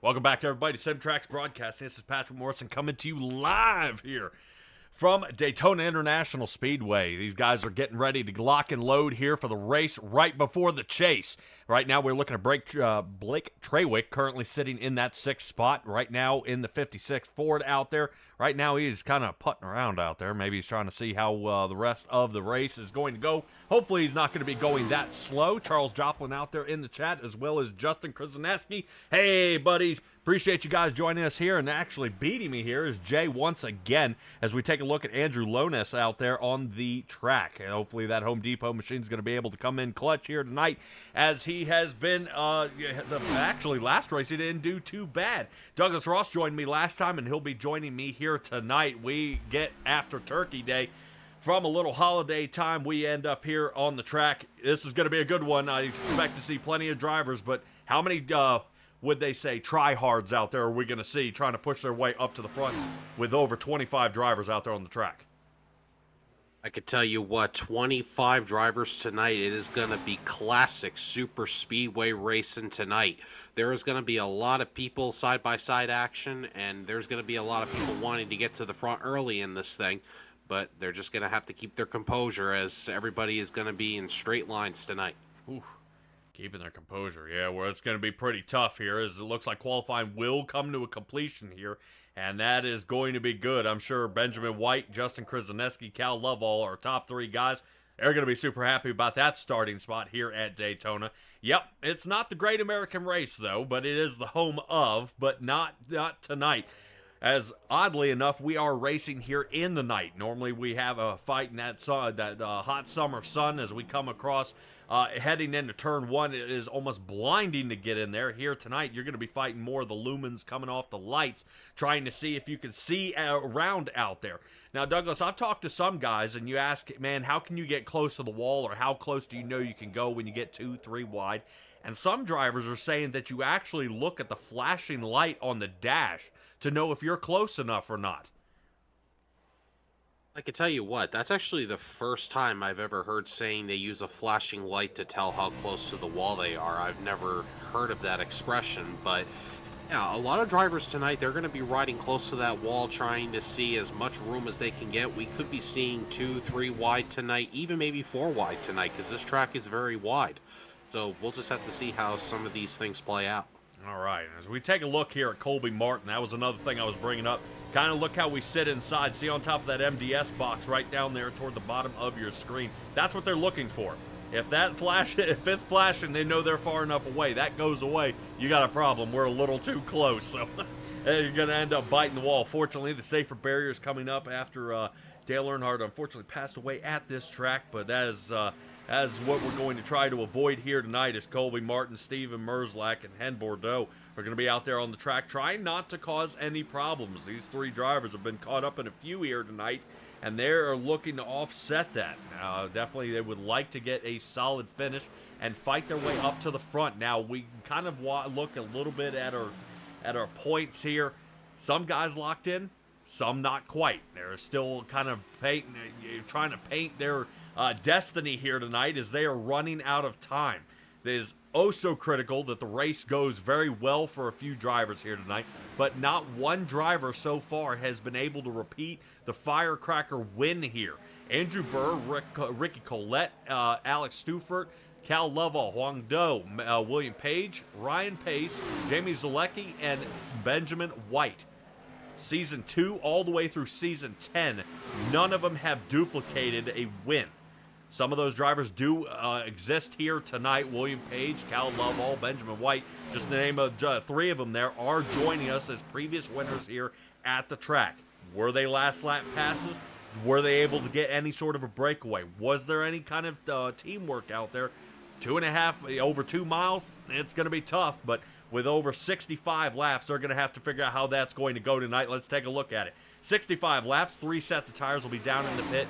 Welcome back, everybody, to Tracks Broadcasting. This is Patrick Morrison coming to you live here from Daytona International Speedway. These guys are getting ready to lock and load here for the race right before the chase. Right now, we're looking at Blake Trawick, currently sitting in that 6th spot. Right now, in the 56 Ford out there. Right now, he's kind of putting around out there. Maybe he's trying to see how the rest of the race is going to go. Hopefully, he's not going to be going that slow. Charles Joplin out there in the chat, as well as Justin Krasinski. Hey, buddies. Appreciate you guys joining us here, and actually beating me here is Jay once again as we take a look at Andrew Lones out there on the track. And hopefully that Home Depot machine is going to be able to come in clutch here tonight, as he has been, actually last race he didn't do too bad. Douglas Ross joined me last time, and he'll be joining me here tonight. We get after Turkey Day. From a little holiday time, we end up here on the track. This is going to be a good one. I expect to see plenty of drivers, but how many would they say tryhards out there are we going to see trying to push their way up to the front with over 25 drivers out there on the track? I could tell you what, 25 drivers tonight. It is going to be classic super speedway racing tonight. There is going to be a lot of people side-by-side action, and there's going to be a lot of people wanting to get to the front early in this thing, but they're just going to have to keep their composure as everybody is going to be in straight lines tonight. Ooh. Keeping their composure, yeah, well, it's going to be pretty tough here, as it looks like qualifying will come to a completion here, and that is going to be good. I'm sure Benjamin White, Justin Krasinski, Cal Lovell, our top 3 guys, they're going to be super happy about that starting spot here at Daytona. Yep, it's not the Great American Race, though, but it is the home of, but not tonight. As oddly enough, we are racing here in the night. Normally we have a fight in that hot summer sun as we come across. Heading into turn 1, it is almost blinding to get in there. Here tonight, you're going to be fighting more of the lumens coming off the lights, trying to see if you can see around out there. Now, Douglas, I've talked to some guys, and you ask, man, how can you get close to the wall, or how close do you know you can go when you get 2, 3 wide? And some drivers are saying that you actually look at the flashing light on the dash to know if you're close enough or not. I can tell you what, that's actually the first time I've ever heard saying they use a flashing light to tell how close to the wall they are. I've never heard of that expression, but yeah, a lot of drivers tonight, they're going to be riding close to that wall, trying to see as much room as they can get. We could be seeing 2, 3 wide tonight, even maybe 4 wide tonight, because this track is very wide. So we'll just have to see how some of these things play out. All right, as we take a look here at Colby Martin, that was another thing I was bringing up. Kind of look how we sit inside. See on top of that MDS box right down there toward the bottom of your screen. That's what they're looking for. If it's flashing, they know they're far enough away. That goes away, you got a problem. We're a little too close, so you're going to end up biting the wall. Fortunately, the safer barrier is coming up after Dale Earnhardt unfortunately passed away at this track, but that is what we're going to try to avoid here tonight, is Colby Martin, Steven Merzlak, and Hen Bordeaux are going to be out there on the track trying not to cause any problems. These 3 drivers have been caught up in a few here tonight, and they're looking to offset that. Definitely they would like to get a solid finish and fight their way up to the front. Now, we kind of look a little bit at our points here. Some guys locked in, some not quite. They're still kind of trying to paint their destiny here tonight, as they are running out of time. It is oh so critical that the race goes very well for a few drivers here tonight, but not one driver so far has been able to repeat the Firecracker win here. Andrew Burr, Ricky Colette, Alex Stufert, Cal Lovell, Huang Do, William Page, Ryan Pace, Jamie Zalecki, and Benjamin White. Season 2 all the way through Season 10, none of them have duplicated a win. Some of those drivers do exist here tonight. William Page, Cal Lovell, Benjamin White, just to name 3 of them there, are joining us as previous winners here at the track. Were they last lap passes? Were they able to get any sort of a breakaway? Was there any kind of teamwork out there? 2.5, over 2 miles, it's going to be tough, but with over 65 laps, they're going to have to figure out how that's going to go tonight. Let's take a look at it. 65 laps, 3 sets of tires will be down in the pit.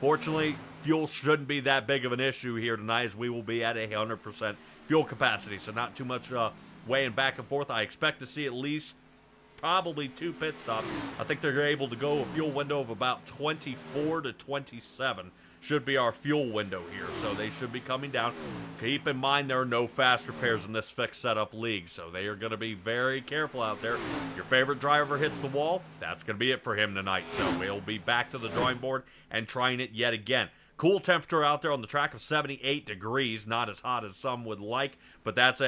Fortunately, fuel shouldn't be that big of an issue here tonight, as we will be at 100% fuel capacity, so not too much weighing back and forth. I expect to see at least probably 2 pit stops. I think they're able to go a fuel window of about 24 to 27 should be our fuel window here. So they should be coming down. Keep in mind there are no fast repairs in this fixed setup league, so they are going to be very careful out there. Your favorite driver hits the wall, that's going to be it for him tonight. So we'll be back to the drawing board and trying it yet again. Cool temperature out there on the track of 78 degrees. Not as hot as some would like, but that's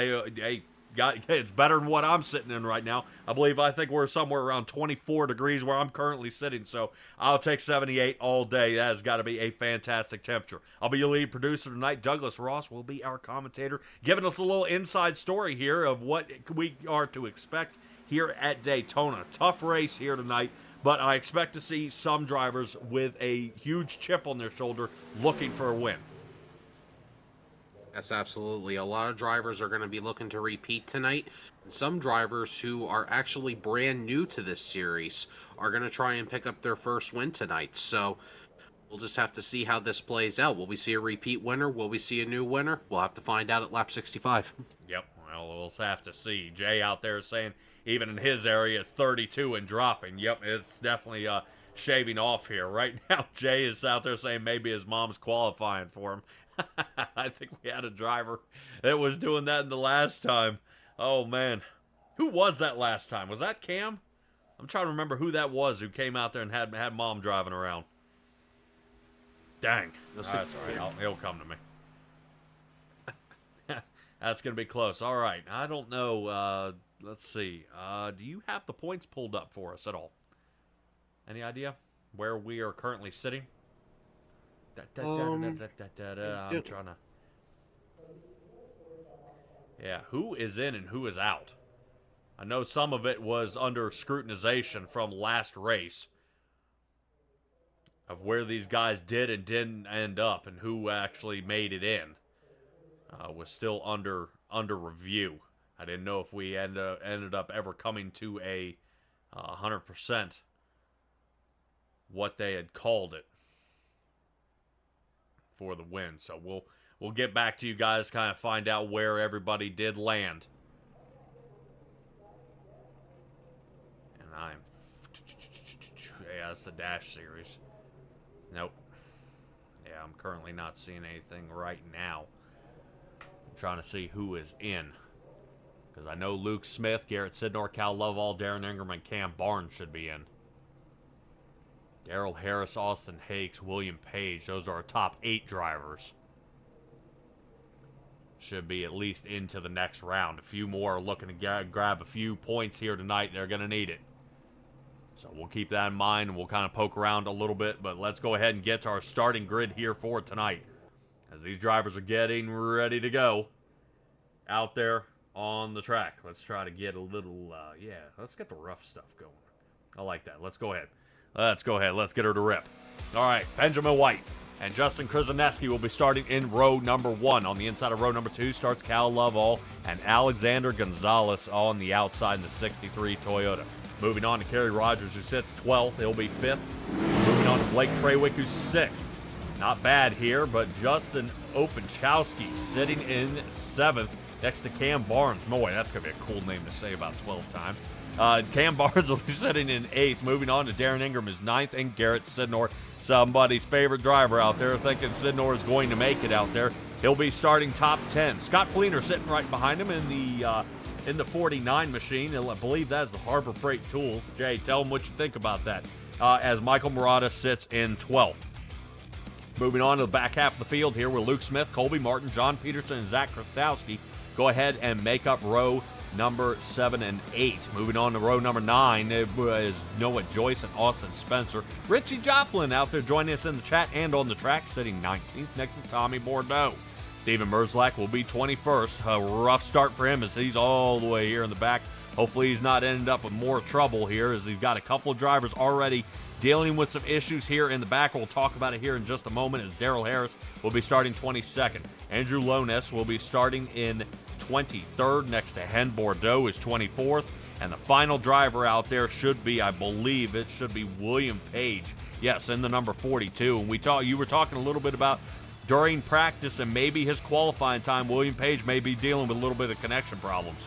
it's better than what I'm sitting in right now. I think we're somewhere around 24 degrees where I'm currently sitting, so I'll take 78 all day. That has got to be a fantastic temperature. I'll be your lead producer tonight. Douglas Ross will be our commentator, giving us a little inside story here of what we are to expect here at Daytona. Tough race here tonight, but I expect to see some drivers with a huge chip on their shoulder looking for a win. Yes, absolutely. A lot of drivers are going to be looking to repeat tonight. And some drivers who are actually brand new to this series are going to try and pick up their first win tonight. So we'll just have to see how this plays out. Will we see a repeat winner? Will we see a new winner? We'll have to find out at lap 65. Yep, well, we'll have to see. Jay out there saying even in his area, 32 and dropping. Yep, it's definitely shaving off here. Right now, Jay is out there saying maybe his mom's qualifying for him. I think we had a driver that was doing that in the last time. Oh, man. Who was that last time? Was that Cam? I'm trying to remember who that was who came out there and had mom driving around. Dang. That's all right. He'll come to me. That's going to be close. All right. I don't know. Let's see. Do you have the points pulled up for us at all? Any idea where we are currently sitting? I'm trying to... Yeah, who is in and who is out? I know some of it was under scrutinization from last race of where these guys did and didn't end up and who actually made it in. Was still under review. I didn't know if we ended up ever coming to a 100% what they had called it for the win. So we'll get back to you guys, kind of find out where everybody did land. And yeah, that's the Dash Series. Nope. Yeah, I'm currently not seeing anything right now. I'm trying to see who is in. Because I know Luke Smith, Garrett Sidnor, Cal Lovell, Darren Ingram, and Cam Barnes should be in. Darrell Harris, Austin Hakes, William Page. Those are our top 8 drivers. Should be at least into the next round. A few more are looking to grab a few points here tonight. They're going to need it. So we'll keep that in mind, and we'll kind of poke around a little bit. But let's go ahead and get to our starting grid here for tonight, as these drivers are getting ready to go out there on the track. Let's try to get a little, let's get the rough stuff going. I like that. Let's go ahead. Let's go ahead. Let's get her to rip. All right, Benjamin White and Justin Krzyzewski will be starting in row number 1. On the inside of row number 2 starts Cal Lovell and Alexander Gonzalez on the outside in the 63 Toyota. Moving on to Kerry Rogers, who sits 12th. He'll be 5th. Moving on to Blake Trawick, who's 6th. Not bad here, but Justin Openchowski sitting in 7th next to Cam Barnes. Boy, that's going to be a cool name to say about 12 times. Cam Barnes will be sitting in 8th. Moving on to Darren Ingram is 9th, and Garrett Sidnor, somebody's favorite driver out there, thinking Sidnor is going to make it out there. He'll be starting top 10. Scott Fleener sitting right behind him in the 49 machine. I believe that's the Harbor Freight Tools. Jay, tell them what you think about that. As Michael Murata sits in 12th. Moving on to the back half of the field here with Luke Smith, Colby Martin, John Peterson, and Zach Krastowski go ahead and make up row number 7 and 8. Moving on to row number 9 is Noah Joyce and Austin Spencer. Richie Joplin out there joining us in the chat and on the track, sitting 19th next to Tommy Bordeaux. Steven Merzlak will be 21st. A rough start for him as he's all the way here in the back. Hopefully he's not ended up with more trouble here, as he's got a couple of drivers already dealing with some issues here in the back. We'll talk about it here in just a moment, as Darrell Harris will be starting 22nd. Andrew Lones will be starting in 23rd next to Hen Bordeaux is 24th. And the final driver out there should be, I believe, it should be William Page. Yes, in the number 42. And you were talking a little bit about during practice and maybe his qualifying time, William Page may be dealing with a little bit of connection problems.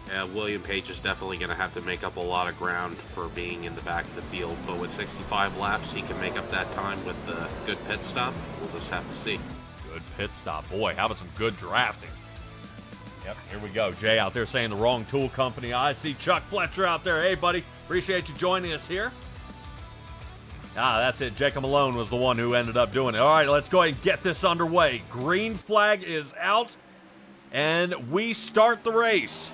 Yeah, William Page is definitely going to have to make up a lot of ground for being in the back of the field, but with 65 laps, he can make up that time with the good pit stop. We'll just have to see. Good pit stop. Boy, how about some good drafting? Yep, here we go. Jay out there saying the wrong tool company. I see Chuck Fletcher out there. Hey, buddy, appreciate you joining us here. That's it. Jacob Malone was the one who ended up doing it. All right, let's go ahead and get this underway. Green flag is out, and we start the race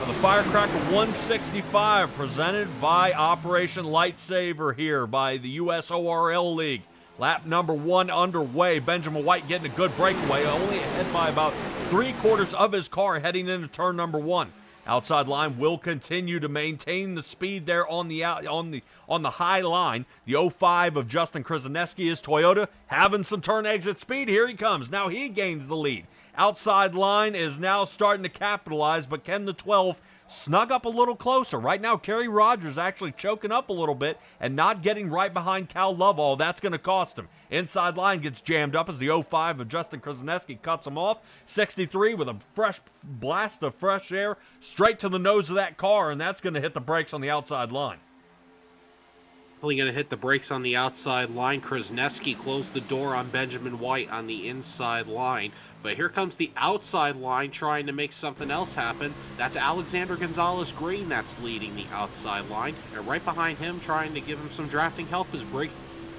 for the Firecracker 165, presented by Operation Lifesaver here by the USORL League. Lap number 1 underway. Benjamin White getting a good breakaway, only ahead by about 3/4 of his car heading into turn number 1. Outside line will continue to maintain the speed there on the high line. The 05 of Justin Krzyzewski is Toyota having some turn exit speed. Here he comes. Now he gains the lead. Outside line is now starting to capitalize, but can the 12 snug up a little closer? Right now, Kerry Rogers actually choking up a little bit and not getting right behind Cal Lovell. That's going to cost him. Inside line gets jammed up as the 05 of Justin Krzyzewski cuts him off. 63 with a fresh blast of fresh air straight to the nose of that car, and that's going to hit the brakes on the outside line. Definitely going to hit the brakes on the outside line. Krzyzewski closed the door on Benjamin White on the inside line. But here comes the outside line trying to make something else happen. That's Alexander Gonzalez-Green that's leading the outside line. And right behind him, trying to give him some drafting help, is Blake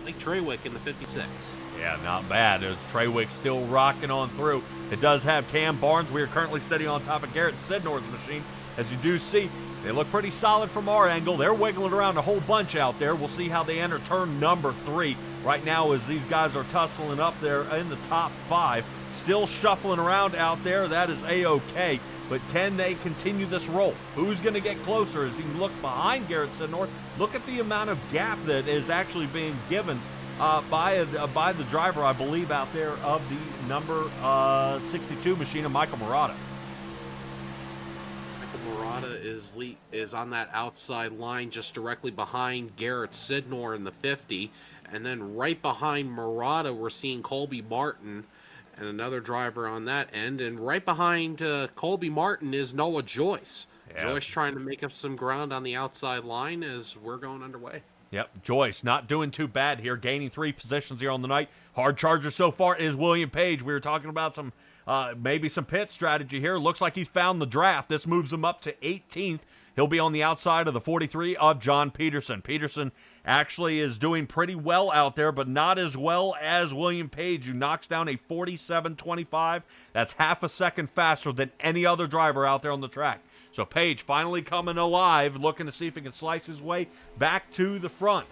Traywick in the 56. Yeah, not bad. There's Traywick still rocking on through. It does have Cam Barnes. We are currently sitting on top of Garrett Sidnor's machine. As you do see, they look pretty solid from our angle. They're wiggling around a whole bunch out there. We'll see how they enter turn number 3. Right now, as these guys are tussling up there in the top 5. Still shuffling around out there. That is A-OK. But can they continue this roll? Who's going to get closer? As you can look behind Garrett Sidnor, look at the amount of gap that is actually being given by the driver, I believe, out there of the number 62 machine of Michael Murata. Murata is on that outside line just directly behind Garrett Sidnor in the 50. And then right behind Murata, we're seeing Colby Martin and another driver on that end. And right behind Colby Martin is Noah Joyce. Yeah. Joyce trying to make up some ground on the outside line as we're going underway. Yep, Joyce not doing too bad here, gaining 3 positions here on the night. Hard charger so far is William Page. We were talking about some maybe some pit strategy here. Looks like he's found the draft. This moves him up to 18th. He'll be on the outside of the 43 of John Peterson. Peterson actually is doing pretty well out there, but not as well as William Page, who knocks down a 47.25. That's half a second faster than any other driver out there on the track. So Page finally coming alive, looking to see if he can slice his way back to the front.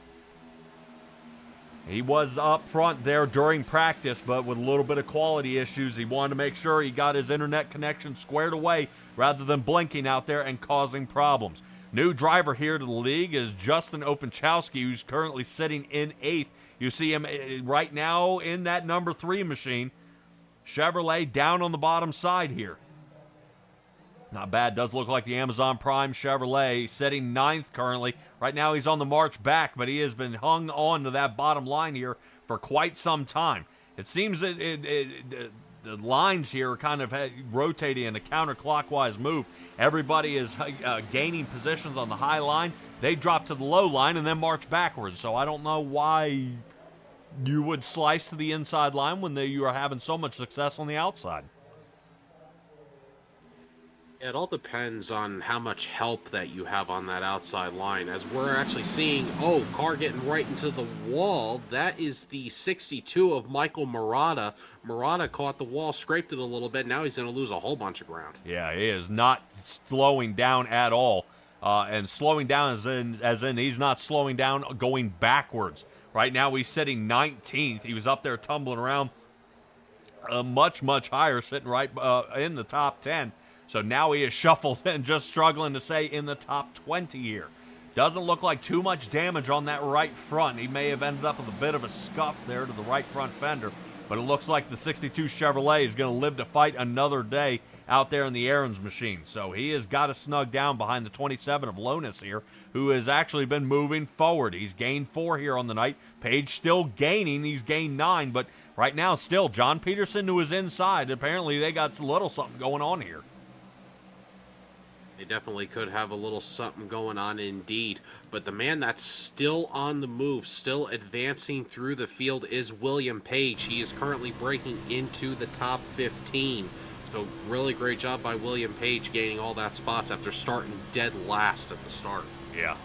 He was up front there during practice, but with a little bit of quality issues. He wanted to make sure he got his internet connection squared away rather than blinking out there and causing problems. New driver here to the league is Justin Openchowski, who's currently sitting in 8th. You see him right now in that number 3 machine. Chevrolet down on the bottom side here. Not bad. Does look like the Amazon Prime Chevrolet, sitting 9th currently. Right now he's on the march back, but he has been hung on to that bottom line here for quite some time. It seems that the lines here are kind of rotating in a counterclockwise move. Everybody is gaining positions on the high line. They drop to the low line and then march backwards. So I don't know why you would slice to the inside line when you are having so much success on the outside. It all depends on how much help that you have on that outside line. As we're actually seeing, car getting right into the wall. That is the 62 of Michael Murata. Murata caught the wall, scraped it a little bit. Now he's going to lose a whole bunch of ground. Yeah, he is not slowing down at all. And slowing down as in he's not slowing down, going backwards. Right now he's sitting 19th. He was up there tumbling around much, much higher, sitting right in the top 10. So now he is shuffled and just struggling to stay in the top 20 here. Doesn't look like too much damage on that right front. He may have ended up with a bit of a scuff there to the right front fender, but it looks like the 62 Chevrolet is going to live to fight another day out there in the Aaron's machine. So he has got to snug down behind the 27 of Lonis here, who has actually been moving forward. He's gained 4 here on the night. Page still gaining. He's gained 9, but right now still John Peterson, who is inside. Apparently they got a little something going on here. They definitely could have a little something going on indeed. But the man that's still on the move, still advancing through the field is William Page. He is currently breaking into the top 15. So really great job by William Page gaining all that spots after starting dead last at the start. Yeah.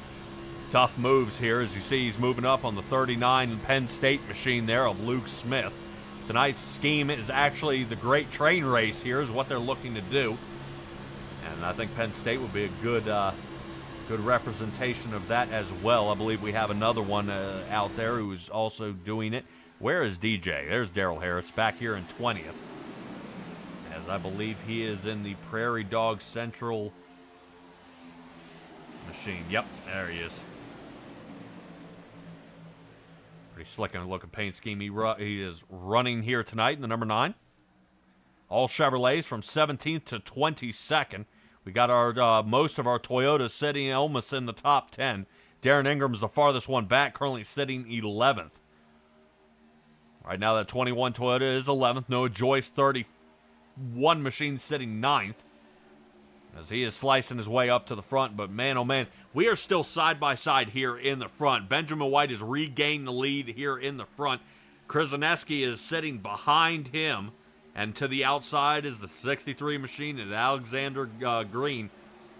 Tough moves here. As you see, he's moving up on the 39 Penn State machine there of Luke Smith. Tonight's scheme is actually the great train race here is what they're looking to do. And I think Penn State would be a good representation of that as well. I believe we have another one out there who's also doing it. Where is DJ? There's Daryl Harris back here in 20th. As I believe he is in the Prairie Dog Central machine. Yep, there he is. Pretty slick looking paint scheme. He is running here tonight in the number 9. All Chevrolets from 17th to 22nd. We got our most of our Toyotas sitting almost in the top 10. Darren Ingram's the farthest one back, currently sitting 11th. Right now that 21 Toyota is 11th. Noah Joyce, 31 machine, sitting 9th. As he is slicing his way up to the front. But man, oh man, we are still side by side here in the front. Benjamin White has regained the lead here in the front. Krasinski is sitting behind him. And to the outside is the 63 machine and Alexander Green,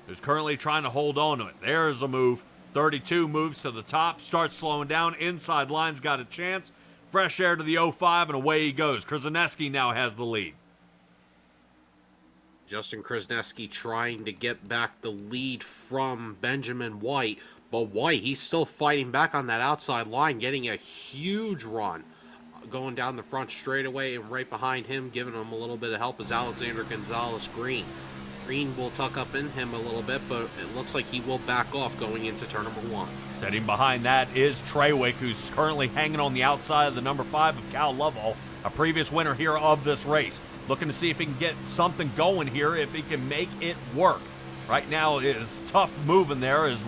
who's currently trying to hold on to it. There's a move. 32 moves to the top, starts slowing down. Inside line's got a chance. Fresh air to the 05, and away he goes. Krasinski now has the lead. Justin Krasinski trying to get back the lead from Benjamin White. But White, he's still fighting back on that outside line, getting a huge run. Going down the front straightaway, and right behind him, giving him a little bit of help, is Alexander Gonzalez Green. Green will tuck up in him a little bit, but it looks like he will back off going into turn number 1. Sitting behind that is Treywick, who's currently hanging on the outside of the number 5 of Cal Lovell, a previous winner here of this race. Looking to see if he can get something going here, if he can make it work. Right now, it is tough moving there. Is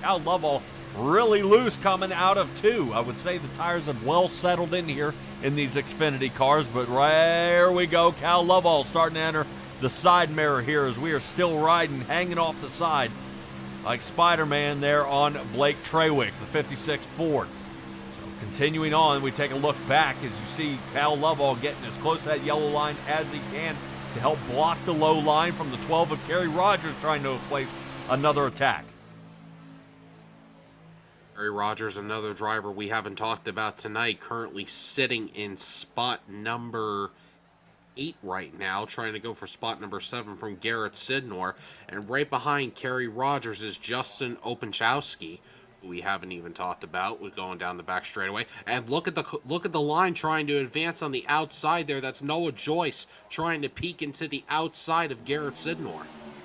Cal Lovell really loose coming out of 2. I would say the tires have well settled in here in these Xfinity cars, but there we go. Cal Lovell starting to enter the side mirror here as we are still riding, hanging off the side like Spider-Man there on Blake Treywick, the 56 Ford. So continuing on, we take a look back as you see Cal Lovell getting as close to that yellow line as he can to help block the low line from the 12 of Kerry Rogers trying to place another attack. Kerry Rogers, another driver we haven't talked about tonight, currently sitting in spot number 8 right now, trying to go for spot number 7 from Garrett Sidnor. And right behind Kerry Rogers is Justin Openchowski, who we haven't even talked about. We're going down the back straightaway. And look at the line trying to advance on the outside there. That's Noah Joyce trying to peek into the outside of Garrett Sidnor.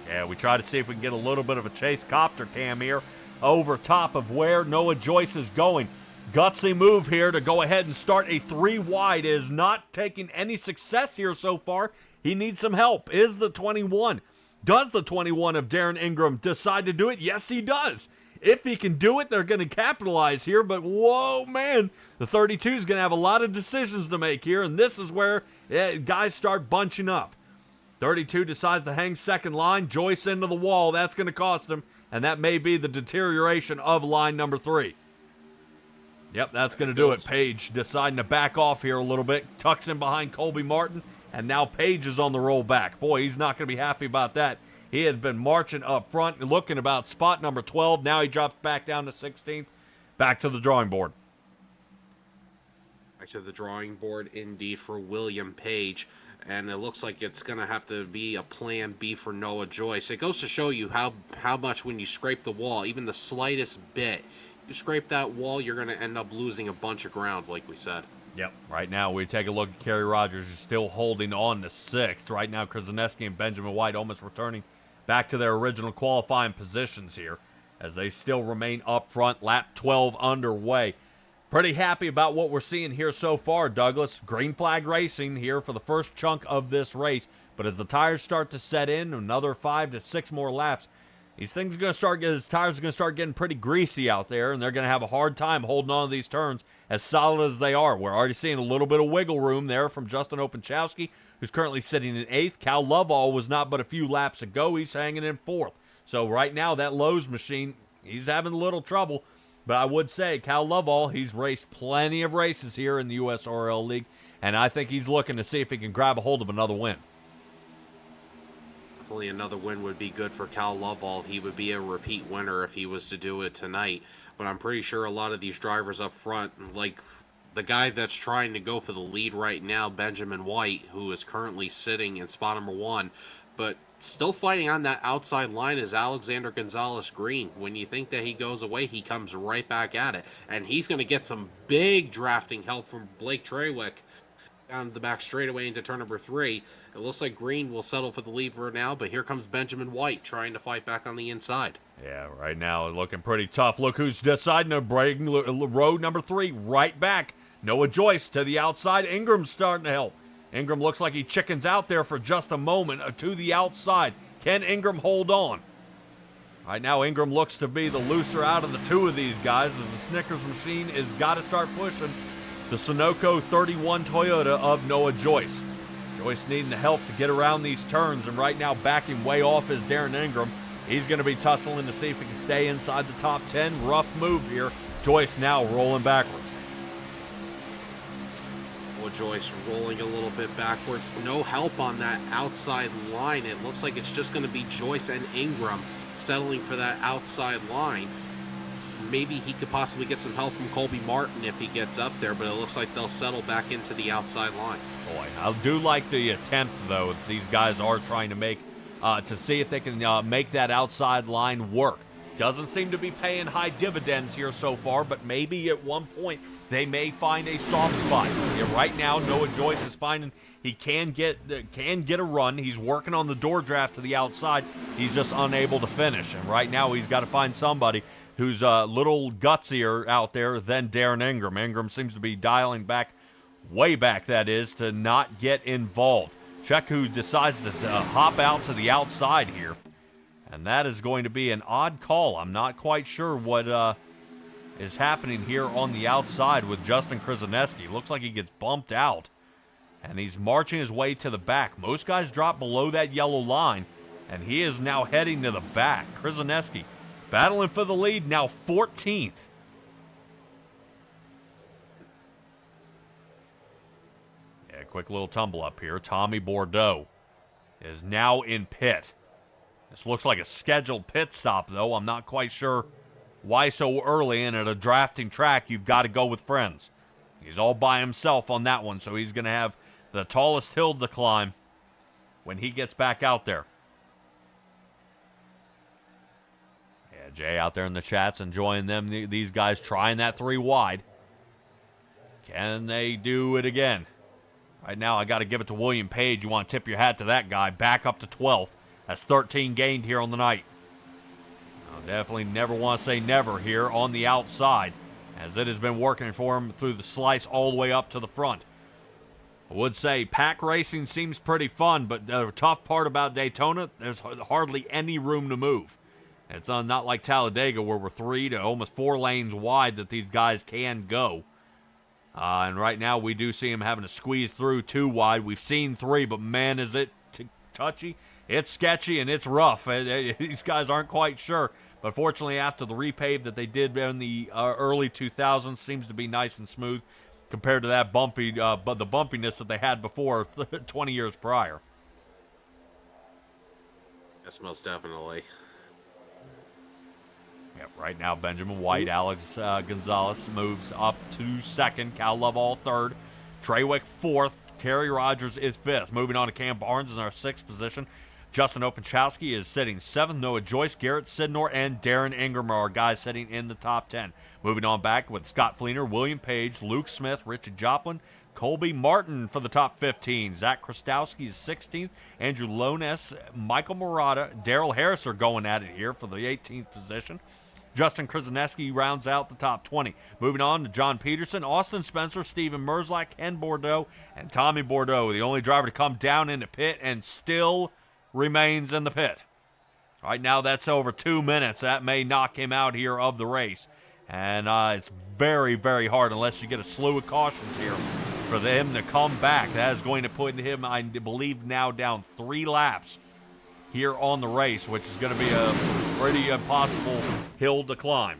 Yeah, we try to see if we can get a little bit of a chase copter cam here over top of where Noah Joyce is going. Gutsy move here to go ahead and start a 3 wide. Is not taking any success here so far. He needs some help. Is the 21. Does the 21 of Darren Ingram decide to do it? Yes, he does. If he can do it, they're going to capitalize here. But, whoa, man, the 32 is going to have a lot of decisions to make here. And this is where guys start bunching up. 32 decides to hang second line. Joyce into the wall. That's going to cost him. And that may be the deterioration of line number 3. Yep, that's going to do it. Page deciding to back off here a little bit. Tucks in behind Colby Martin. And now Page is on the roll back. Boy, he's not going to be happy about that. He had been marching up front and looking about spot number 12. Now he drops back down to 16th. Back to the drawing board. Back to the drawing board indeed for William Page. And it looks like it's going to have to be a plan B for Noah Joyce. It goes to show you how much when you scrape the wall, even the slightest bit, you scrape that wall, you're going to end up losing a bunch of ground, like we said. Yep. Right now, we take a look at Kerry Rogers, who's still holding on to 6th. Right now, Krasinski and Benjamin White almost returning back to their original qualifying positions here as they still remain up front. Lap 12 underway. Pretty happy about what we're seeing here so far, Douglas. Green flag racing here for the first chunk of this race. But as the tires start to set in, another 5 to 6 more laps, his tires are going to start getting pretty greasy out there, and they're going to have a hard time holding on to these turns as solid as they are. We're already seeing a little bit of wiggle room there from Justin Openchowski, who's currently sitting in 8th. Cal Lovell was not but a few laps ago. He's hanging in 4th. So right now, that Lowe's machine, he's having a little trouble. But I would say Cal Lovell, he's raced plenty of races here in the USRL League, and I think he's looking to see if he can grab a hold of another win. Definitely another win would be good for Cal Lovell. He would be a repeat winner if he was to do it tonight. But I'm pretty sure a lot of these drivers up front, like the guy that's trying to go for the lead right now, Benjamin White, who is currently sitting in spot number 1, but still fighting on that outside line is Alexander Gonzalez Green. When you think that he goes away, he comes right back at it. And he's going to get some big drafting help from Blake Trawick down the back straightaway into turn number 3. It looks like Green will settle for the lead for now, but here comes Benjamin White trying to fight back on the inside. Yeah, right now looking pretty tough. Look who's deciding to break road number 3 right back. Noah Joyce to the outside. Ingram's starting to help. Ingram looks like he chickens out there for just a moment to the outside. Can Ingram hold on? Right now, Ingram looks to be the looser out of the two of these guys as the Snickers machine has got to start pushing the Sunoco 31 Toyota of Noah Joyce. Joyce needing the help to get around these turns, and right now backing way off is Darren Ingram. He's going to be tussling to see if he can stay inside the top 10. Rough move here. Joyce now rolling backwards. Joyce rolling a little bit backwards. No help on that outside line. It looks like it's just going to be Joyce and Ingram settling for that outside line. Maybe he could possibly get some help from Colby Martin if he gets up there, but it looks like they'll settle back into the outside line. Boy, I do like the attempt, though, that these guys are trying to make to see if they can make that outside line work. Doesn't seem to be paying high dividends here so far, but maybe at one point they may find a soft spot. Yeah, right now, Noah Joyce is finding he can get a run. He's working on the door draft to the outside. He's just unable to finish. And right now, he's got to find somebody who's a little gutsier out there than Darren Ingram. Ingram seems to be dialing back, way back that is, to not get involved. Check who decides to hop out to the outside here. And that is going to be an odd call. I'm not quite sure what is happening here on the outside with Justin Krzyzewski. Looks like he gets bumped out, and he's marching his way to the back. Most guys drop below that yellow line, and he is now heading to the back. Krzyzewski battling for the lead, now 14th. Yeah, quick little tumble up here. Tommy Bordeaux is now in pit. This looks like a scheduled pit stop, though. I'm not quite sure why so early, and at a drafting track, you've got to go with friends. He's all by himself on that one, so he's going to have the tallest hill to climb when he gets back out there. Yeah, Jay out there in the chats enjoying them. These guys trying that 3 wide. Can they do it again? Right now, I got to give it to William Page. You want to tip your hat to that guy. Back up to 12th. That's 13 gained here on the night. Definitely never want to say never here on the outside, as it has been working for him through the slice all the way up to the front. I would say pack racing seems pretty fun, but the tough part about Daytona, there's hardly any room to move. It's not like Talladega where we're 3 to almost 4 lanes wide that these guys can go. And right now we do see him having to squeeze through 2 wide. We've seen 3, but man, is it touchy. It's sketchy and it's rough. These guys aren't quite sure. But fortunately, after the repave that they did in the early 2000s, seems to be nice and smooth compared to that bumpy, but the bumpiness that they had before 20 years prior. Yes, most definitely. Yep, right now, Benjamin White, Alex Gonzalez moves up to second. Cal Lovell third. Trawick fourth. Kerry Rogers is fifth. Moving on to Cam Barnes in our 6th position. Justin Opachowski is sitting 7th. Noah Joyce, Garrett Sidnor, and Darren Ingram are our guys sitting in the top 10. Moving on back with Scott Fleener, William Page, Luke Smith, Richard Joplin, Colby Martin for the top 15. Zach Krastowski is 16th. Andrew Lones, Michael Murata, Daryl Harris are going at it here for the 18th position. Justin Krzyzewski rounds out the top 20. Moving on to John Peterson, Austin Spencer, Steven Merzlak, Ken Bordeaux, and Tommy Bordeaux, the only driver to come down into pit and still remains in the pit. Right now, that's over 2 minutes. That may knock him out here of the race. And it's very, very hard unless you get a slew of cautions here for them to come back. That is going to put him, I believe, now down 3 laps here on the race, which is going to be a pretty impossible hill to climb.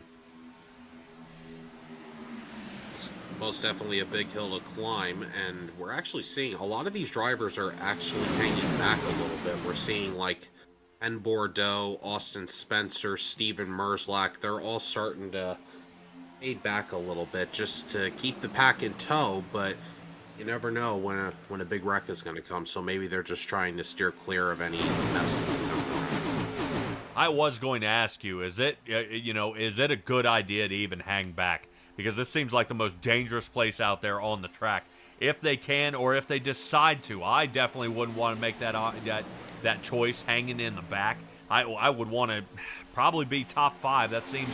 It's most definitely a big hill to climb, and we're actually seeing a lot of these drivers are actually hanging back a little bit. We're seeing like Ken Bordeaux, Austin Spencer, Steven Merzlach, they're all starting to fade back a little bit just to keep the pack in tow, but you never know when a big wreck is going to come, so maybe they're just trying to steer clear of any mess that's going to come. I was going to ask you, is it a good idea to even hang back? Because this seems like the most dangerous place out there on the track. If they can, or if they decide to, I definitely wouldn't want to make that choice, hanging in the back. I would want to probably be top 5. That seems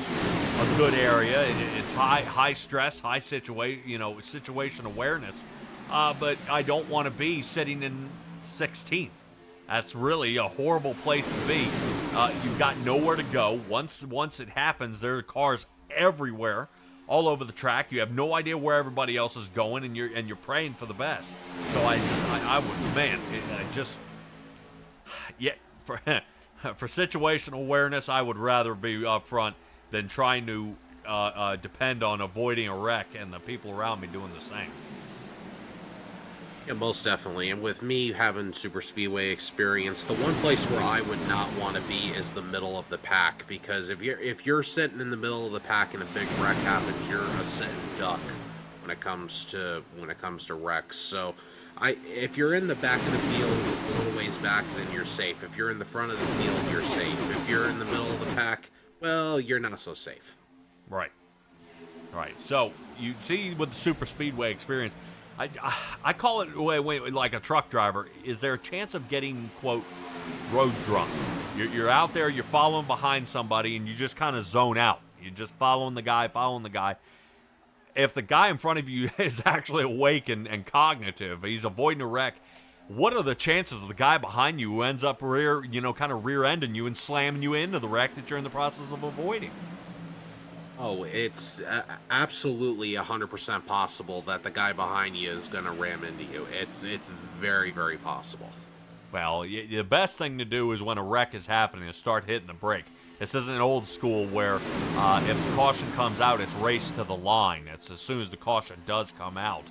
a good area. It's high stress, high situation awareness. But I don't want to be sitting in 16th. That's really a horrible place to be. You've got nowhere to go. Once it happens, there are cars everywhere, all over the track. You have no idea where everybody else is going, and you're praying for the best. So for situational awareness, I would rather be up front than trying to depend on avoiding a wreck and the people around me doing the same. Yeah, most definitely. And with me having super speedway experience, the one place where I would not want to be is the middle of the pack, because if you're sitting in the middle of the pack and a big wreck happens, you're a sitting duck when it comes to wrecks. So if you're in the back of the field, a little ways back, then you're safe. If you're in the front of the field, you're safe. If you're in the middle of the pack, well, you're not so safe. Right. So you see, with the super speedway experience, I call it like a truck driver. Is there a chance of getting, quote, road drunk? You're out there, you're following behind somebody, and you just kind of zone out. You're just following the guy. If the guy in front of you is actually awake and cognitive, he's avoiding a wreck, what are the chances of the guy behind you who ends up rear-ending you and slamming you into the wreck that you're in the process of avoiding? Oh, it's absolutely 100% possible that the guy behind you is going to ram into you. It's very, very possible. Well, the best thing to do is when a wreck is happening is start hitting the brake. This isn't old school where if the caution comes out, it's race to the line. It's as soon as the caution does come out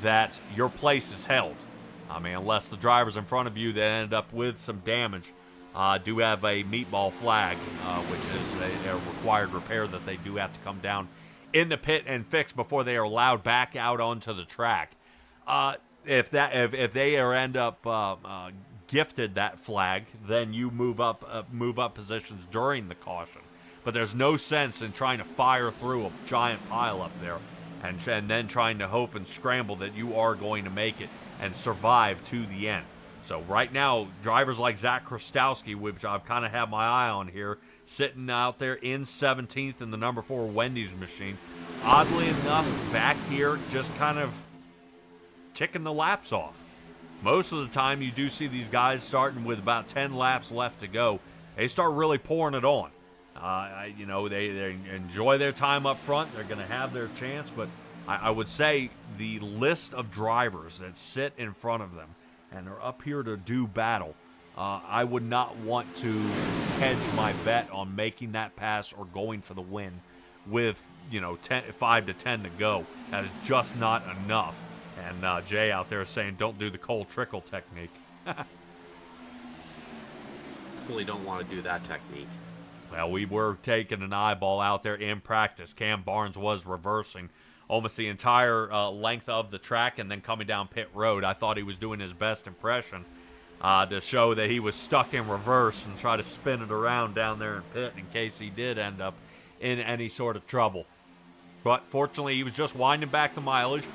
that your place is held. I mean, unless the drivers in front of you that ended up with some damage do have a meatball flag, which is a required repair that they do have to come down in the pit and fix before they are allowed back out onto the track. If they end up gifted that flag, then you move up positions during the caution. But there's no sense in trying to fire through a giant pile up there and then trying to hope and scramble that you are going to make it and survive to the end. So right now, drivers like Zach Krostowski, which I've kind of had my eye on here, sitting out there in 17th in the number 4 Wendy's machine. Oddly enough, back here, just kind of ticking the laps off. Most of the time, you do see these guys starting with about 10 laps left to go. They start really pouring it on. They enjoy their time up front. They're going to have their chance, but I would say the list of drivers that sit in front of them and are up here to do battle, I would not want to hedge my bet on making that pass or going for the win with 5 to 10 to go. That is just not enough. And Jay out there is saying, don't do the Cole Trickle technique. Definitely don't want to do that technique. Well, we were taking an eyeball out there in practice. Cam Barnes was reversing almost the entire length of the track and then coming down pit road. I thought he was doing his best impression to show that he was stuck in reverse and try to spin it around down there in pit in case he did end up in any sort of trouble. But fortunately, he was just winding back the mileage.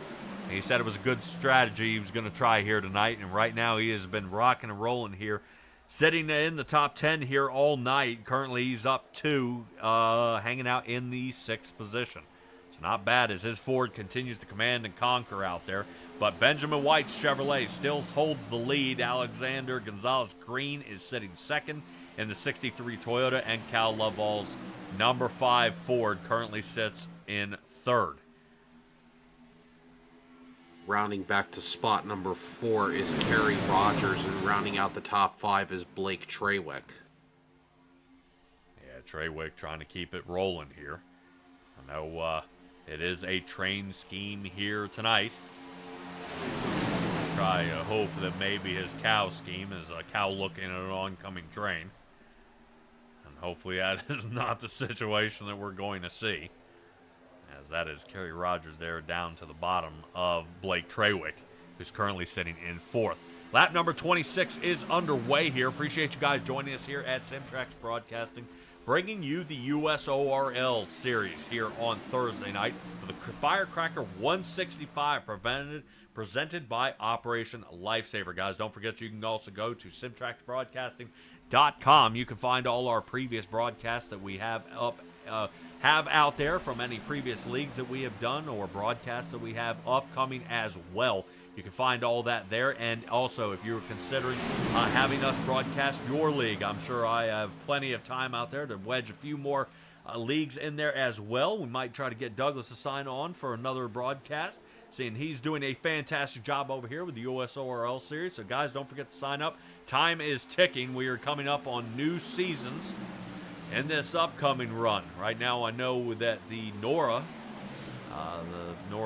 He said it was a good strategy he was going to try here tonight, and right now he has been rocking and rolling here, sitting in the top 10 here all night. Currently, he's up 2, hanging out in the 6th position. Not bad as his Ford continues to command and conquer out there. But Benjamin White's Chevrolet still holds the lead. Alexander Gonzalez Green is sitting second in the 63 Toyota, and Cal Loveall's number 5 Ford currently sits in third. rounding back to spot number 4 is Kerry Rogers, and rounding out the top 5 is Blake Trawick. Yeah, Trawick trying to keep it rolling here. I know it is a train scheme here tonight. Try to hope that maybe his cow scheme is a cow looking at an oncoming train. And hopefully that is not the situation that we're going to see. As that is Kerry Rogers there down to the bottom of Blake Trawick, who's currently sitting in 4th. Lap number 26 is underway here. Appreciate you guys joining us here at Simtrax Broadcasting, bringing you the USORL series here on Thursday night for the Firecracker 165 presented by Operation Lifesaver. Guys, don't forget you can also go to simtraxbroadcasting.com. You can find all our previous broadcasts that we have out there from any previous leagues that we have done or broadcasts that we have upcoming as well. You can find all that there. And also, if you're considering having us broadcast your league, I'm sure I have plenty of time out there to wedge a few more leagues in there as well. We might try to get Douglas to sign on for another broadcast, seeing he's doing a fantastic job over here with the USORL series. So, guys, don't forget to sign up. Time is ticking. We are coming up on new seasons in this upcoming run. Right now, I know that the NORA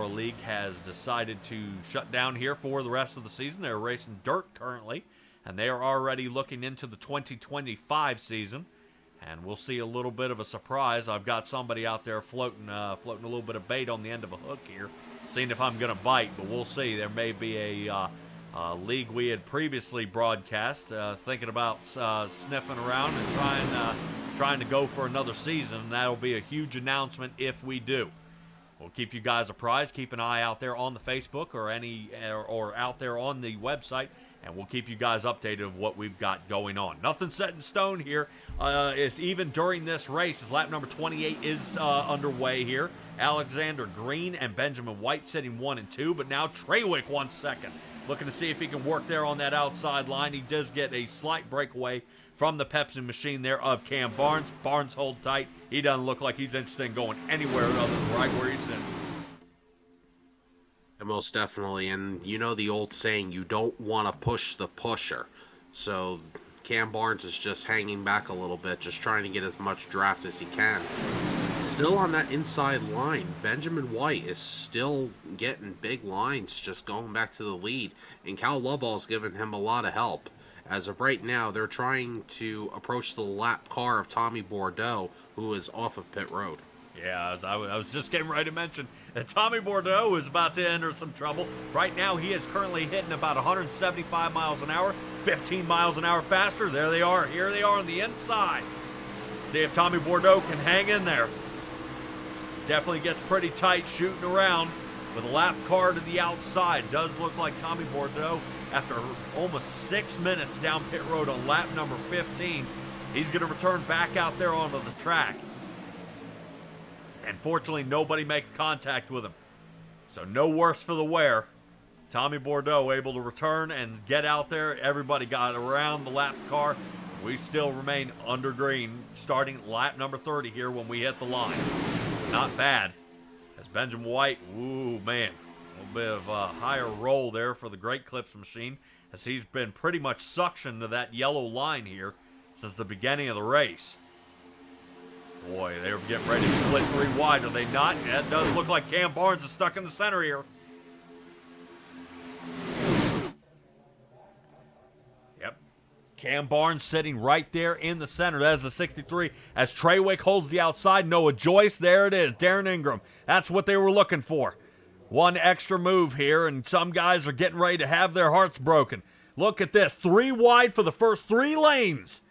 League has decided to shut down here for the rest of the season. They're racing dirt currently, and they are already looking into the 2025 season. And we'll see a little bit of a surprise. I've got somebody out there floating a little bit of bait on the end of a hook here, seeing if I'm going to bite, but we'll see. There may be a league we had previously broadcast, thinking about sniffing around and trying to go for another season, and that'll be a huge announcement if we do. We'll keep you guys apprised. Keep an eye out there on the Facebook or out there on the website, and we'll keep you guys updated of what we've got going on. Nothing set in stone here. Is even during this race, as lap number 28 is underway here. Alexander Green and Benjamin White sitting 1 and 2, but now Trawick 1 second. Looking to see if he can work there on that outside line. He does get a slight breakaway from the Pepsi machine there of Cam Barnes. Barnes hold tight. He doesn't look like he's interested in going anywhere other than right where he's sitting. Most definitely, and you know the old saying, you don't want to push the pusher. So Cam Barnes is just hanging back a little bit, just trying to get as much draft as he can. Still on that inside line, Benjamin White is still getting big lines, just going back to the lead, and Cal Lovell's giving him a lot of help. As of right now, they're trying to approach the lap car of Tommy Bordeaux, who is off of pit road. Yeah, I was just getting ready to mention that Tommy Bordeaux is about to enter some trouble. Right now, he is currently hitting about 175 miles an hour, 15 miles an hour faster. There they are. Here they are on the inside. See if Tommy Bordeaux can hang in there. Definitely gets pretty tight shooting around with a lap car to the outside. Does look like Tommy Bordeaux, after almost 6 minutes down pit road on lap number 15, he's going to return back out there onto the track. And fortunately, nobody makes contact with him. So no worse for the wear. Tommy Bordeaux able to return and get out there. Everybody got around the lap car. We still remain under green, starting lap number 30 here when we hit the line. Not bad. As Benjamin White, ooh, man. A little bit of a higher roll there for the Great Clips machine, as he's been pretty much suctioned to that yellow line here since the beginning of the race. Boy, they were getting ready to split 3 wide, are they not? That does look like Cam Barnes is stuck in the center here. Yep. Cam Barnes sitting right there in the center. That is the 63. As Trawick holds the outside, Noah Joyce, there it is. Darren Ingram. That's what they were looking for. One extra move here, and some guys are getting ready to have their hearts broken. Look at this. 3 wide for the first 3 lanes.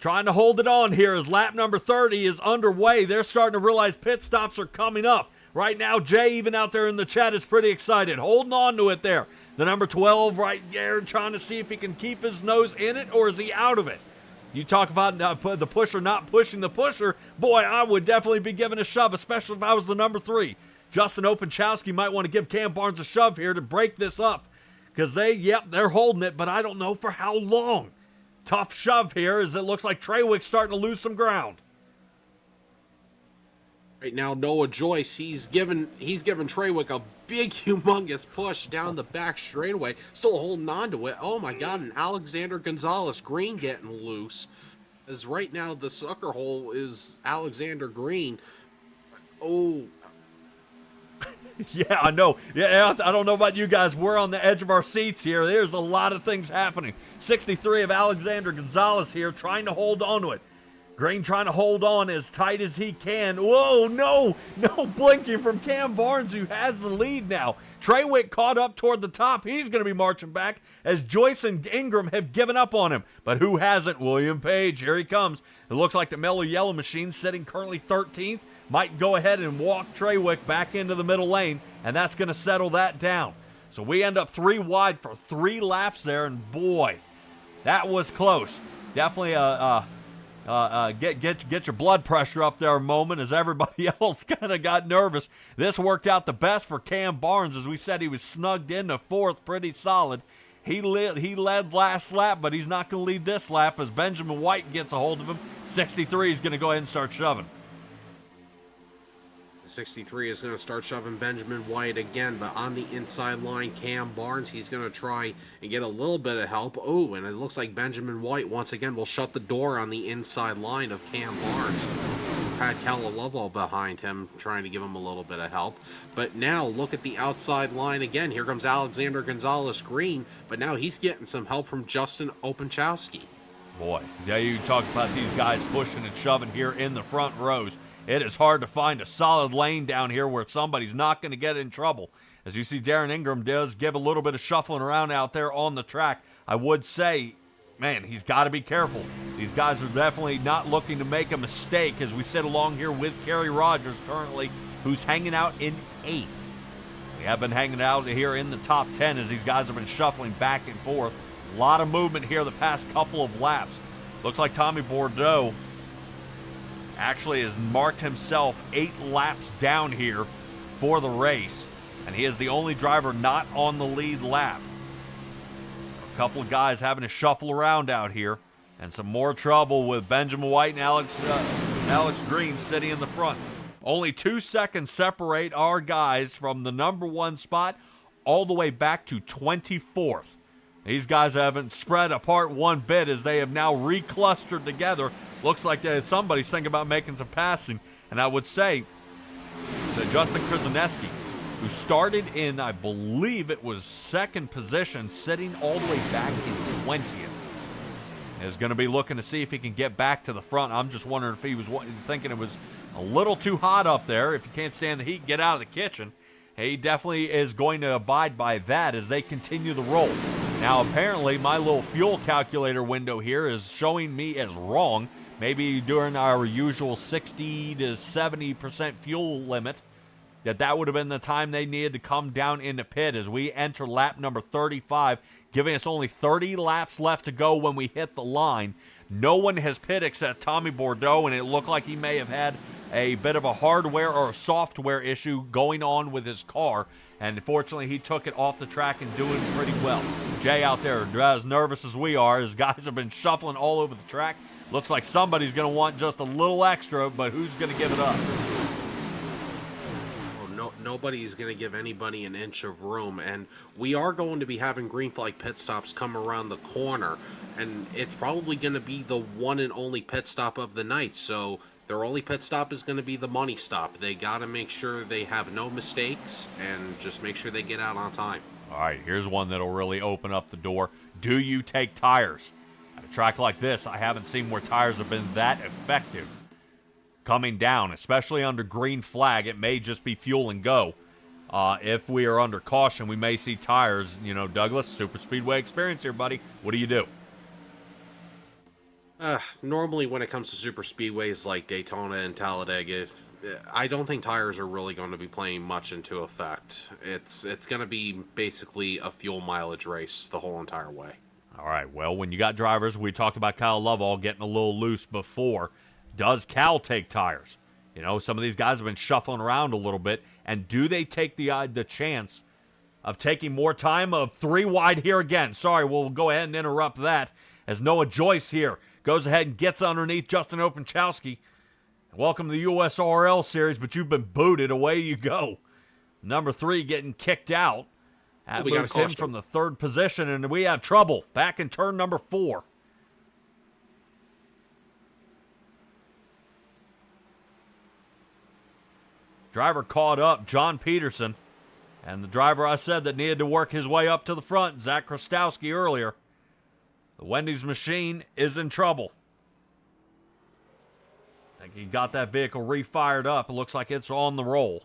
Trying to hold it on here as lap number 30 is underway. They're starting to realize pit stops are coming up. Right now, Jay, even out there in the chat, is pretty excited. Holding on to it there. The number 12 right there, trying to see if he can keep his nose in it, or is he out of it? You talk about the pusher not pushing the pusher. Boy, I would definitely be giving a shove, especially if I was the number 3. Justin Openchowski might want to give Cam Barnes a shove here to break this up. Because they're holding it, but I don't know for how long. Tough shove here as it looks like Trawick's starting to lose some ground. Right now, Noah Joyce, he's given Treywick a big, humongous push down the back straightaway, still holding on to it. Oh my God, and Alexander Gonzalez Green getting loose. As right now, the sucker hole is Alexander Green. Oh. Yeah, I know. Yeah, I don't know about you guys. We're on the edge of our seats here. There's a lot of things happening. 63 of Alexander Gonzalez here trying to hold on to it. Green trying to hold on as tight as he can. Whoa, no blinking from Cam Barnes, who has the lead now. Treywick caught up toward the top. He's going to be marching back as Joyce and Ingram have given up on him. But who hasn't? William Page. Here he comes. It looks like the Mellow Yellow Machine, sitting currently 13th, might go ahead and walk Treywick back into the middle lane, and that's going to settle that down. So we end up 3 wide for 3 laps there, and boy, that was close. Definitely get your blood pressure up there a moment, as everybody else kind of got nervous. This worked out the best for Cam Barnes. As we said, he was snugged into 4th, pretty solid. He led last lap, but he's not going to lead this lap as Benjamin White gets a hold of him. 63 is going to go ahead and start shoving. 63 is going to start shoving Benjamin White again, but on the inside line, Cam Barnes, he's going to try and get a little bit of help. Oh, and it looks like Benjamin White once again will shut the door on the inside line of Cam Barnes. Had Calla Lovell behind him, trying to give him a little bit of help. But now, look at the outside line again. Here comes Alexander Gonzalez Green, but now he's getting some help from Justin Openchowski. Boy, yeah, you talk about these guys pushing and shoving here in the front rows. It is hard to find a solid lane down here where somebody's not going to get in trouble. As you see, Darren Ingram does give a little bit of shuffling around out there on the track. I would say, man, he's got to be careful. These guys are definitely not looking to make a mistake as we sit along here with Kerry Rogers currently, who's hanging out in 8th. We have been hanging out here in the top 10 as these guys have been shuffling back and forth. A lot of movement here the past couple of laps. Looks like Tommy Bordeaux actually has marked himself 8 laps down here for the race, and he is the only driver not on the lead lap. A couple of guys having to shuffle around out here, and some more trouble with Benjamin White and Alex Green sitting in the front. Only 2 seconds separate our guys from the number 1 spot all the way back to 24th. These guys haven't spread apart one bit as they have now reclustered together. Looks like somebody's thinking about making some passing. And I would say that Justin Krzyzewski, who started in, I believe it was 2nd position, sitting all the way back in 20th, is going to be looking to see if he can get back to the front. I'm just wondering if he was thinking it was a little too hot up there. If you can't stand the heat, get out of the kitchen. He definitely is going to abide by that as they continue the roll. Now, apparently, my little fuel calculator window here is showing me as wrong. Maybe during our usual 60 to 70% fuel limit, that would have been the time they needed to come down into pit as we enter lap number 35, giving us only 30 laps left to go when we hit the line. No one has pit except Tommy Bordeaux, and it looked like he may have had a bit of a hardware or a software issue going on with his car, and fortunately he took it off the track and doing pretty well. Jay out there, as nervous as we are, as guys have been shuffling all over the track. Looks like somebody's going to want just a little extra, but who's going to give it up? Well, nobody's going to give anybody an inch of room, and we are going to be having green flag pit stops come around the corner, and it's probably going to be the one and only pit stop of the night, so their only pit stop is going to be the money stop. They got to make sure they have no mistakes and just make sure they get out on time. All right, here's one that'll really open up the door. Do you take tires? At a track like this, I haven't seen where tires have been that effective coming down, especially under green flag. It may just be fuel and go. If we are under caution, we may see tires. You know, Douglas, super speedway experience here, buddy. What do you do? Normally when it comes to super speedways like Daytona and Talladega, I don't think tires are really going to be playing much into effect. It's going to be basically a fuel mileage race the whole entire way. All right, well, when you got drivers, we talked about Kyle Lovell getting a little loose before. Does Cal take tires? You know, some of these guys have been shuffling around a little bit, and do they take the chance of taking more time of 3 wide here again? Sorry, we'll go ahead and interrupt that as Noah Joyce here goes ahead and gets underneath Justin Openchowski. Welcome to the USRL series, but you've been booted. Away you go. Number 3 getting kicked out. That moves him from the 3rd position, and we have trouble back in turn number 4. Driver caught up, John Peterson. And the driver I said that needed to work his way up to the front, Zach Krastowski, earlier. The Wendy's machine is in trouble. I think he got that vehicle refired up. It looks like it's on the roll.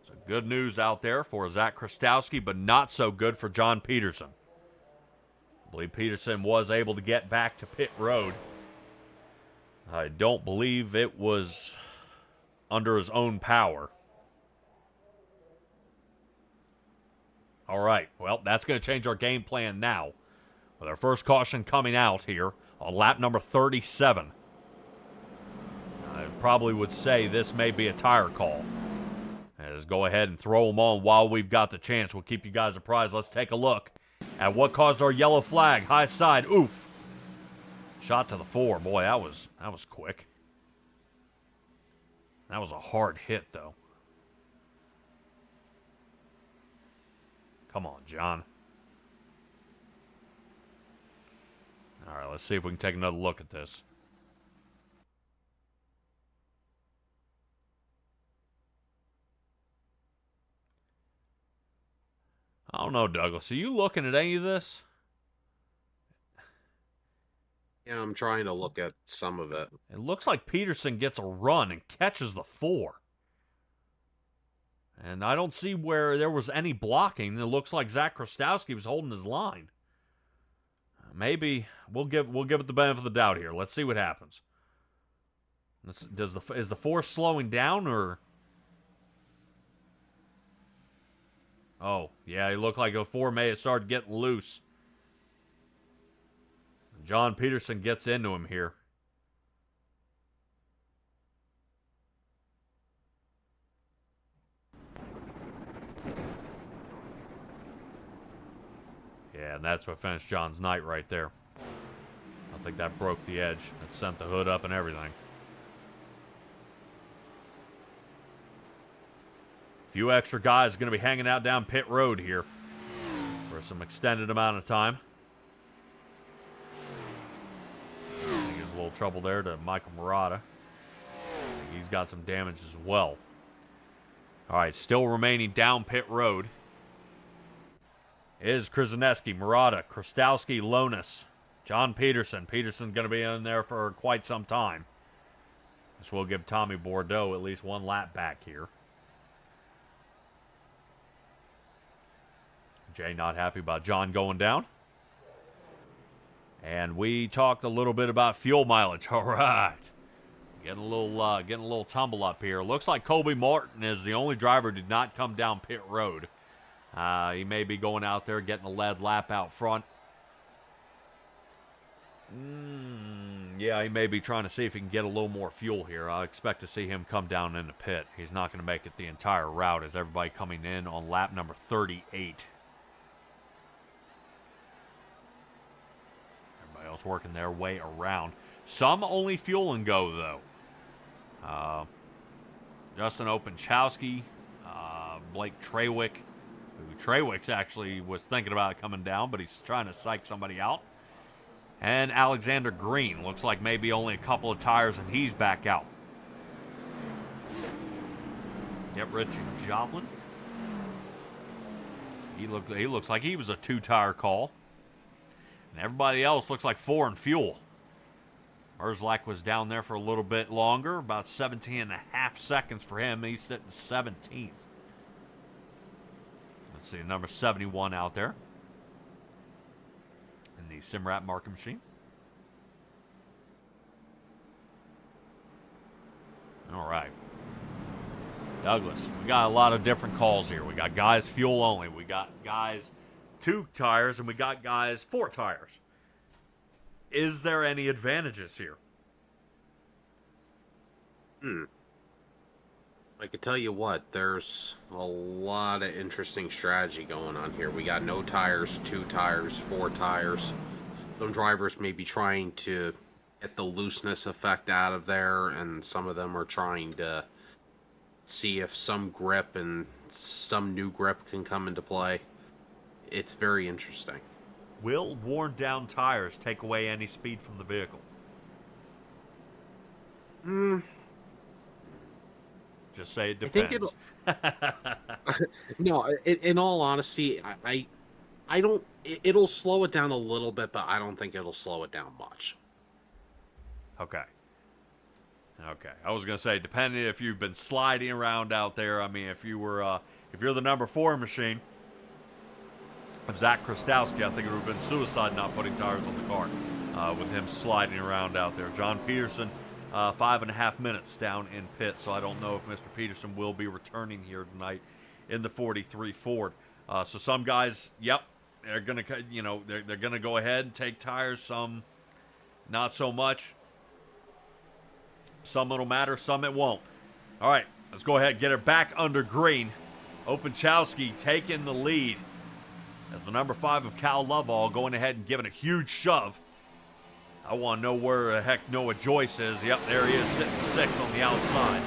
So good news out there for Zach Krastowski, but not so good for John Peterson. I believe Peterson was able to get back to pit road. I don't believe it was under his own power. All right, well, that's going to change our game plan now. With our first caution coming out here on lap number 37. I probably would say this may be a tire call. Let's go ahead and throw them on while we've got the chance. We'll keep you guys apprised. Let's take a look at what caused our yellow flag. High side, oof. Shot to the 4. Boy, that was quick. That was a hard hit, though. Come on, John. All right, let's see if we can take another look at this. I don't know, Douglas. Are you looking at any of this? Yeah, I'm trying to look at some of it. It looks like Peterson gets a run and catches the 4. And I don't see where there was any blocking. It looks like Zach Krastowski was holding his line. Maybe we'll give it the benefit of the doubt here. Let's see what happens. Is the 4 slowing down or? Oh, yeah, it looked like the 4 may have started getting loose. John Peterson gets into him here. Yeah, and that's what finished John's night right there. I think that broke the edge. It sent the hood up and everything. A few extra guys going to be hanging out down pit road here for some extended amount of time. I think there's a little trouble there to Michael Murata. I think he's got some damage as well. All right, still remaining down pit road is Krzyzewski, Murata, Krastowski, Lonis, John Peterson. Peterson's going to be in there for quite some time. This will give Tommy Bordeaux at least 1 lap back here. Jay not happy about John going down. And we talked a little bit about fuel mileage. All right. Getting a little tumble up here. Looks like Colby Martin is the only driver who did not come down pit road. He may be going out there getting a lead lap out front. Yeah, he may be trying to see if he can get a little more fuel here. I expect to see him come down in the pit. He's not going to make it the entire route as everybody coming in on lap number 38. Everybody else working their way around. Some only fuel and go, though. Justin Openchowski, Blake Trawick, who Trawick's actually was thinking about coming down, but he's trying to psych somebody out. And Alexander Green. Looks like maybe only a couple of tires and he's back out. Yep, Richie Joplin. He looks like he was a 2-tire call. And everybody else looks like 4 in fuel. Merzlak was down there for a little bit longer, about 17.5 seconds for him. He's sitting 17th. Let's see, number 71 out there in the Simrat marking machine. All right. Douglas, we got a lot of different calls here. We got guys fuel only. We got guys 2 tires, and we got guys 4 tires. Is there any advantages here? I could tell you what, there's a lot of interesting strategy going on here. We got no tires, 2 tires, 4 tires. Some drivers may be trying to get the looseness effect out of there, and some of them are trying to see if some grip and some new grip can come into play. It's very interesting. Will worn down tires take away any speed from the vehicle? Just say it I think depends. no, in all honesty, I don't, it'll slow it down a little bit, but I don't think it'll slow it down much. Okay. Okay. I was going to say, depending if you've been sliding around out there, I mean, if you're the number 4 machine of Zach Krastowski, I think it would have been suicide not putting tires on the car with him sliding around out there. John Peterson, 5.5 minutes down in pit, so I don't know if Mr. Peterson will be returning here tonight in the 43 Ford. So some guys, yep, they're going to, they're going to go ahead and take tires, some not so much. Some it'll matter, some it won't. All right, let's go ahead and get her back under green. Openchowski taking the lead as the number 5 of Cal Lovall going ahead and giving a huge shove. I want to know where the heck Noah Joyce is. Yep, there he is, sitting 6th on the outside.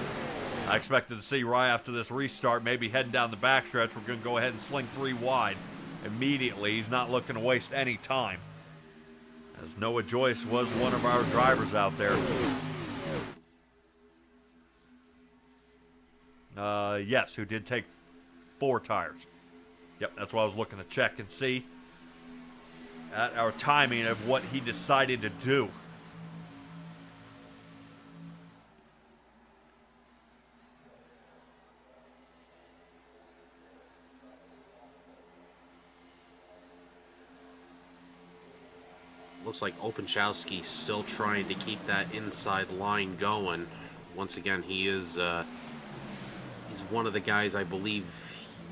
I expected to see right after this restart, maybe heading down the backstretch, we're going to go ahead and sling 3 wide immediately. He's not looking to waste any time, as Noah Joyce was one of our drivers out there. Yes, who did take 4 tires. Yep, that's what I was looking to check and see at our timing of what he decided to do. Looks like Openchowski's still trying to keep that inside line going. Once again, he is he's one of the guys, I believe,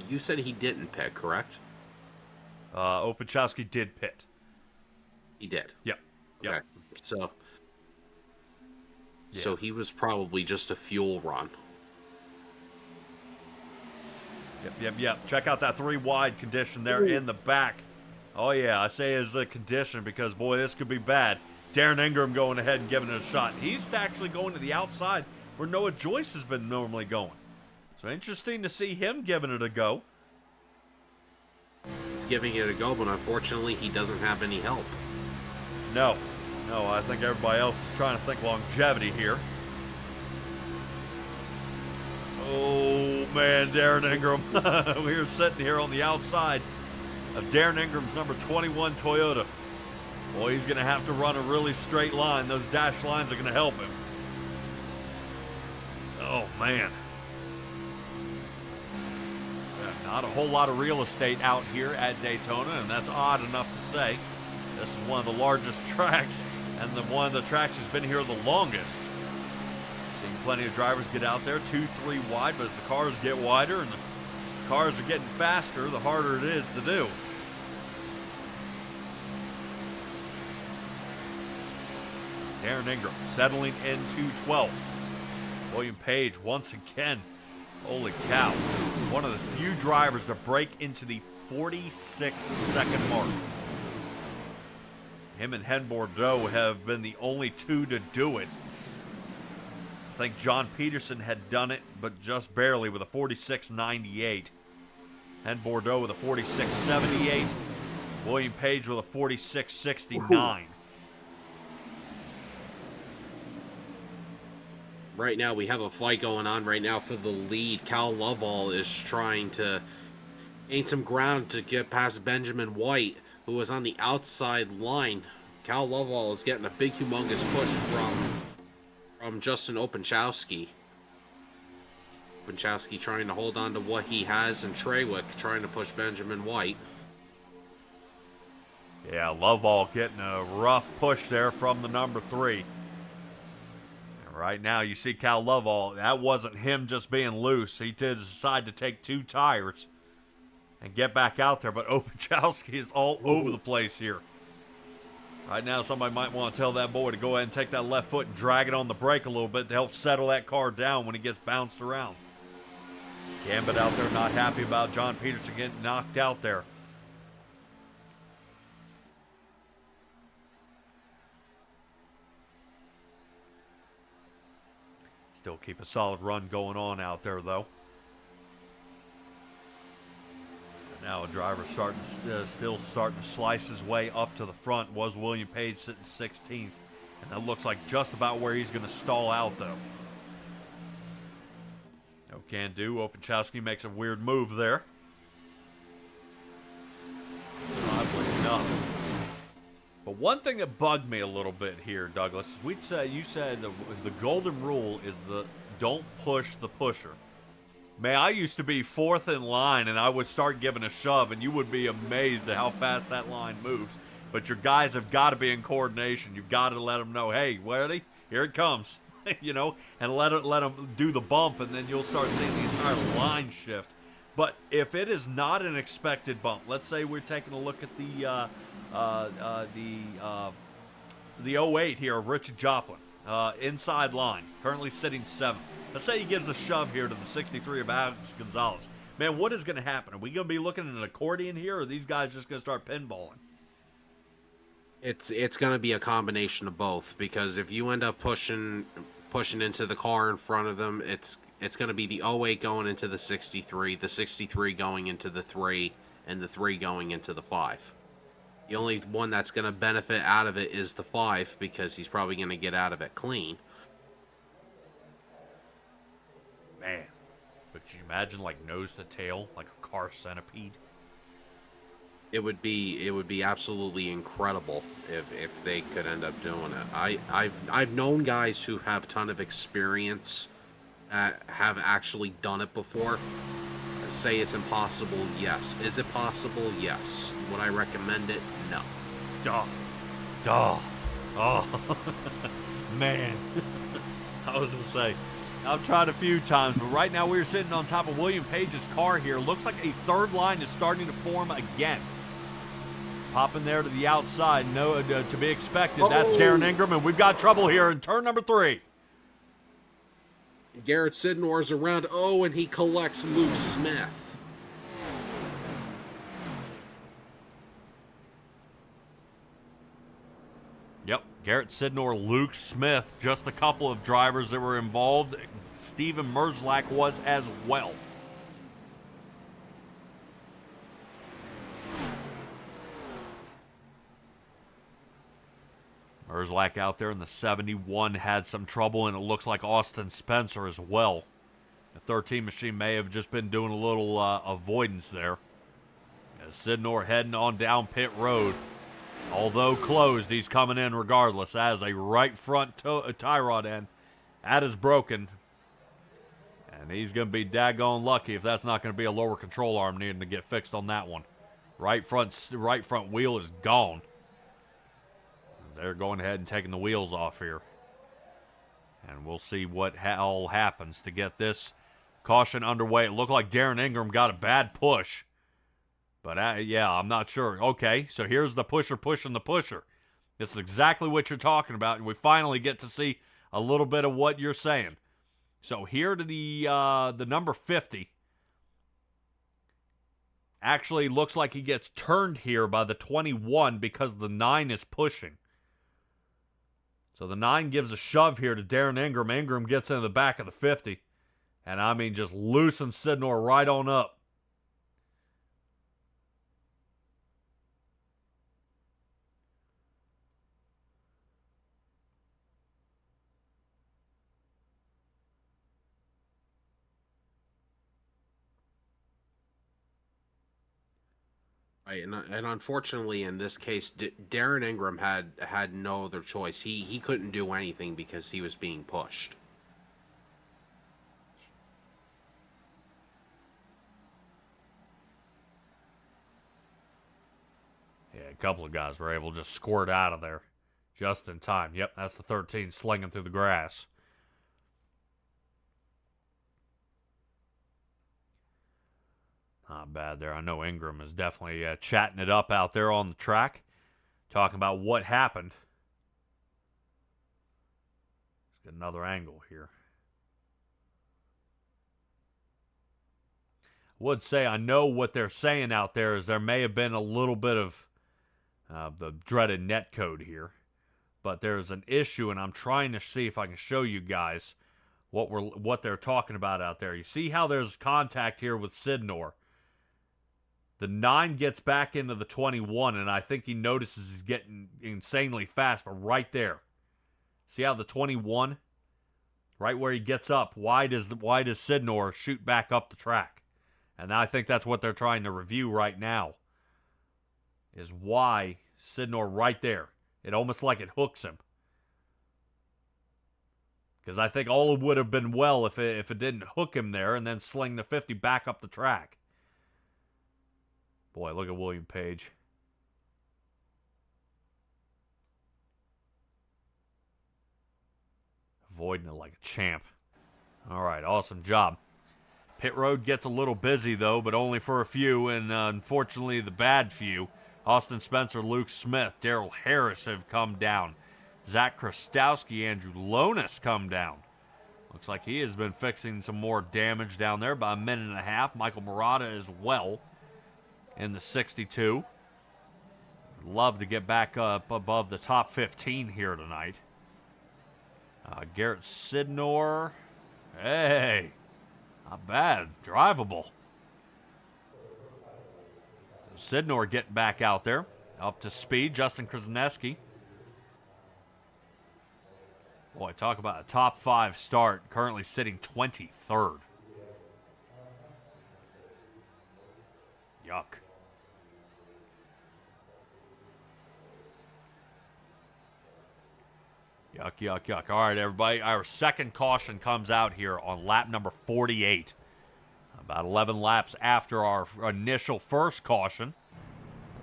you said he didn't pit, correct? Openchowski did pit. He did? Yep. Yep. Okay, so he was probably just a fuel run. Yep. Check out that 3 wide condition there in the back. Oh, yeah, I say it's a condition because, boy, this could be bad. Darren Ingram going ahead and giving it a shot. He's actually going to the outside where Noah Joyce has been normally going. So interesting to see him giving it a go. He's giving it a go, but unfortunately he doesn't have any help. No, I think everybody else is trying to think longevity here. Oh, man, Darren Ingram. We're sitting here on the outside of Darren Ingram's number 21 Toyota. Boy, he's going to have to run a really straight line. Those dash lines are going to help him. Oh, man. Not a whole lot of real estate out here at Daytona, and that's odd enough to say. This is one of the largest tracks, and one of the tracks has been here the longest. Seeing plenty of drivers get out there, 2-3 wide, but as the cars get wider and the cars are getting faster, the harder it is to do. Darren Ingram settling into 12th. William Page once again. Holy cow. One of the few drivers to break into the 46-second mark. Him and Hen Bordeaux have been the only 2 to do it. I think John Peterson had done it, but just barely with a 46.98. Hen Bordeaux with a 46.78. William Page with a 46.69. Right now we have a fight going on right now for the lead. Cal Lovall is trying to gain some ground to get past Benjamin White, who is on the outside line. Cal Lovall is getting a big humongous push from Justin Openchowski. Openchowski trying to hold on to what he has, and Treywick trying to push Benjamin White. Yeah, Lovall getting a rough push there from the number 3. Right now, you see Cal Lovall. That wasn't him just being loose. He did decide to take 2 tires and get back out there. But Openchowski is all over the place here. Right now, somebody might want to tell that boy to go ahead and take that left foot and drag it on the brake a little bit to help settle that car down when he gets bounced around. Gambit out there not happy about John Peterson getting knocked out there. Still keep a solid run going on out there, though. And now a driver still starting to slice his way up to the front. Was William Page sitting 16th. And that looks like just about where he's going to stall out, though. No can do. Opachowski makes a weird move there. Oddly enough. But one thing that bugged me a little bit here, Douglas, is you said the golden rule is the don't push the pusher. Man, I used to be fourth in line, and I would start giving a shove, and you would be amazed at how fast that line moves. But your guys have got to be in coordination. You've got to let them know, hey, ready? Here it comes, and let them do the bump, and then you'll start seeing the entire line shift. But if it is not an expected bump, let's say we're taking a look at the 08 here of Richard Joplin, inside line, currently sitting 7th. Let's say he gives a shove here to the 63 of Alex Gonzalez. Man, what is going to happen? Are we going to be looking at an accordion here, or are these guys just going to start pinballing? It's going to be a combination of both, because if you end up pushing into the car in front of them, it's going to be the 08 going into the 63 going into the 3, and the 3 going into the 5. The only one that's going to benefit out of it is the 5, because he's probably going to get out of it clean. Man, but could you imagine like nose to tail, like a car centipede? It would be absolutely incredible if they could end up doing it. I've known guys who have a ton of experience, have actually done it before. Say it's impossible, yes. Is it possible? Yes. Would I recommend it? No. Duh. Oh, man. I was going to say, I've tried a few times, but right now we're sitting on top of William Page's car here. Looks like a third line is starting to form again. Popping there to the outside. No, to be expected. That's Darren Ingram, and we've got trouble here in turn number 3. Garrett Sidnor's around. Oh, and he collects Luke Smith. Yep, Garrett Sidnor, Luke Smith, just a couple of drivers that were involved. Steven Merzlak was as well. Merzlak out there in the 71 had some trouble, and it looks like Austin Spencer as well. The 13 machine may have just been doing a little avoidance there. As Sidnor heading on down pit road. Although closed, he's coming in regardless as a right front tie rod end. That is broken. And he's going to be daggone lucky if that's not going to be a lower control arm needing to get fixed on that one. Right front wheel is gone. They're going ahead and taking the wheels off here. And we'll see what all happens to get this caution underway. It looked like Darren Ingram got a bad push. But, yeah, I'm not sure. Okay, so here's the pusher pushing the pusher. This is exactly what you're talking about, and we finally get to see a little bit of what you're saying. So here to the number 50. Actually looks like he gets turned here by the 21 because the 9 is pushing. So the 9 gives a shove here to Darren Ingram. Ingram gets into the back of the 50. And I mean just loosens Sidnor right on up. Right, and unfortunately in this case, Darren Ingram had no other choice. He couldn't do anything because he was being pushed. Yeah, a couple of guys were able to just squirt out of there just in time. Yep, that's the 13 slinging through the grass. Not bad there. I know Ingram is definitely chatting it up out there on the track, talking about what happened. Let's get another angle here. I would say I know what they're saying out there is there may have been a little bit of the dreaded net code here, but there's an issue, and I'm trying to see if I can show you guys what they're talking about out there. You see how there's contact here with Sidnor. The 9 gets back into the 21, and I think he notices he's getting insanely fast, but right there. See how the 21, right where he gets up, why does Sidnor shoot back up the track? And I think that's what they're trying to review right now, is why Sidnor right there. It almost like it hooks him. Because I think all would have been well if it didn't hook him there and then sling the 50 back up the track. Boy, look at William Page. Avoiding it like a champ. All right, awesome job. Pit road gets a little busy, though, but only for a few, and unfortunately the bad few. Austin Spencer, Luke Smith, Darrell Harris have come down. Zach Krastowski, Andrew Lonis come down. Looks like he has been fixing some more damage down there by a minute and a half. Michael Murata as well in the 62. Love to get back up above the top 15 here tonight. Garrett Sidnor. Hey, not bad. Drivable. Sidnor getting back out there. Up to speed. Justin Krasneski. Boy, talk about a top 5 start. Currently sitting 23rd. Yuck. Yuck, yuck, yuck. All right, everybody. Our second caution comes out here on lap number 48. About 11 laps after our initial first caution.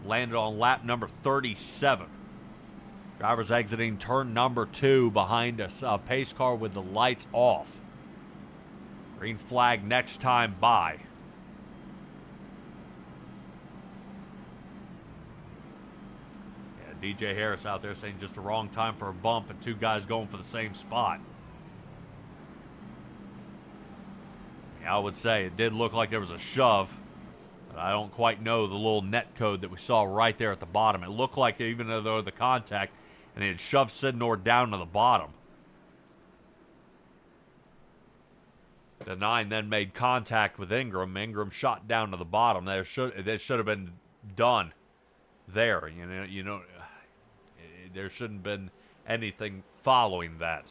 Landed on lap number 37. Drivers exiting turn number 2 behind us. Pace car with the lights off. Green flag next time by. Yeah, DJ Harris out there saying just the wrong time for a bump and 2 guys going for the same spot. Yeah, I would say it did look like there was a shove. But I don't quite know the little net code that we saw right there at the bottom. It looked like even though the contact, and it shoved Sidnor down to the bottom. The 9 then made contact with Ingram. Ingram shot down to the bottom. That should have been done there. You know, there shouldn't have been anything following that.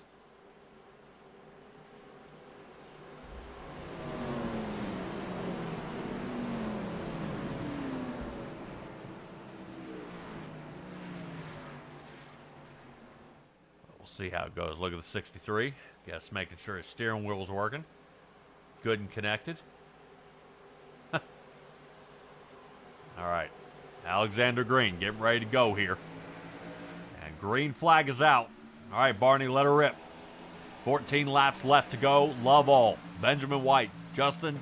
See how it goes. Look at the 63. Guess making sure his steering wheel's working. Good and connected. All right. Alexander Green getting ready to go here. And green flag is out. All right, Barney, let her rip. 14 laps left to go. Love all. Benjamin White, Justin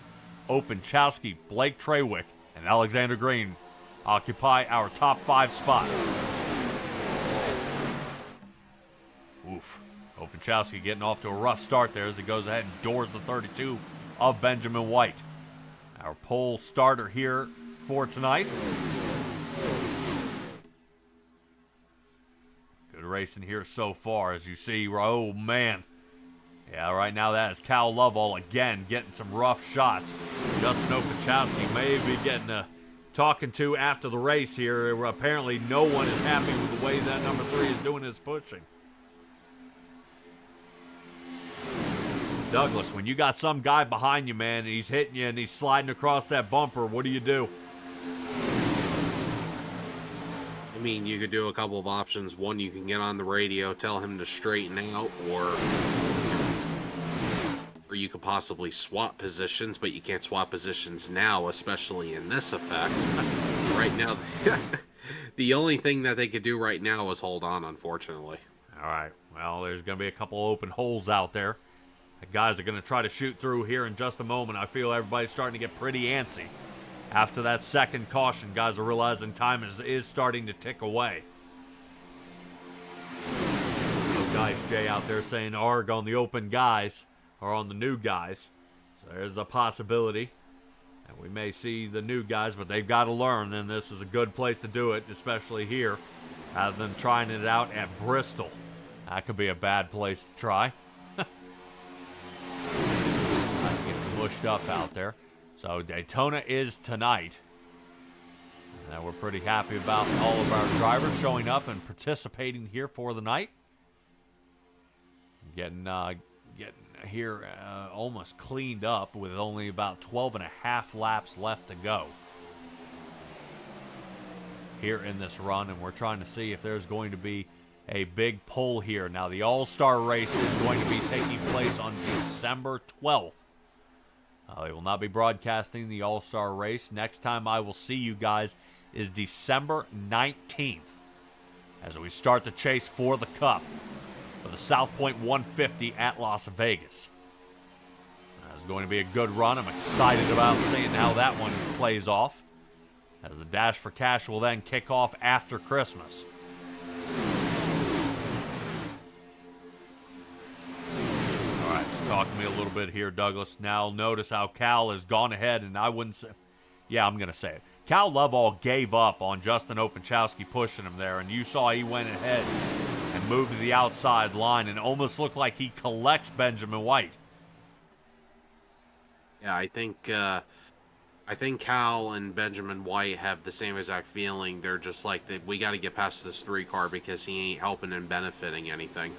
Openchowski, Blake Trawick, and Alexander Green occupy our top 5 spots. Oof. Openchowski getting off to a rough start there as he goes ahead and doors the 32 of Benjamin White. Our pole starter here for tonight. Good racing here so far, as you see. Oh, man. Yeah, right now that is Cal Lovell again getting some rough shots. Justin Openchowski may be getting talking to after the race here. Apparently no one is happy with the way that number 3 is doing his pushing. Douglas, when you got some guy behind you, man, and he's hitting you and he's sliding across that bumper, what do you do? I mean, you could do a couple of options. One, you can get on the radio, tell him to straighten out, or you could possibly swap positions, but you can't swap positions now, especially in this effect. Right now, the only thing that they could do right now is hold on, unfortunately. All right, well, there's going to be a couple open holes out there. The guys are going to try to shoot through here in just a moment. I feel everybody's starting to get pretty antsy. After that second caution, guys are realizing time is starting to tick away. So guys, Jay out there saying arg on the open guys, or on the new guys. So there's a possibility. And we may see the new guys, but they've got to learn, and this is a good place to do it, especially here, rather than trying it out at Bristol. That could be a bad place to try. pushed up out there. So Daytona is tonight. And we're pretty happy about all of our drivers showing up and participating here for the night. Getting here almost cleaned up with only about 12 and a half laps left to go here in this run, and we're trying to see if there's going to be a big pull here. Now, the All-Star race is going to be taking place on December 12th. They will not be broadcasting the All-Star race. Next time I will see you guys is December 19th as we start the chase for the Cup for the South Point 150 at Las Vegas. It's going to be a good run. I'm excited about seeing how that one plays off, as the Dash for Cash will then kick off after Christmas. All right, so talk to me a little bit here, Douglas. Now, notice how Cal has gone ahead, and I wouldn't say... Yeah, I'm going to say it. Cal Lovell gave up on Justin Opachowski pushing him there, and you saw he went ahead and moved to the outside line and almost looked like he collects Benjamin White. Yeah, I think Cal and Benjamin White have the same exact feeling. They're just like, we got to get past this 3-car because he ain't helping and benefiting anything.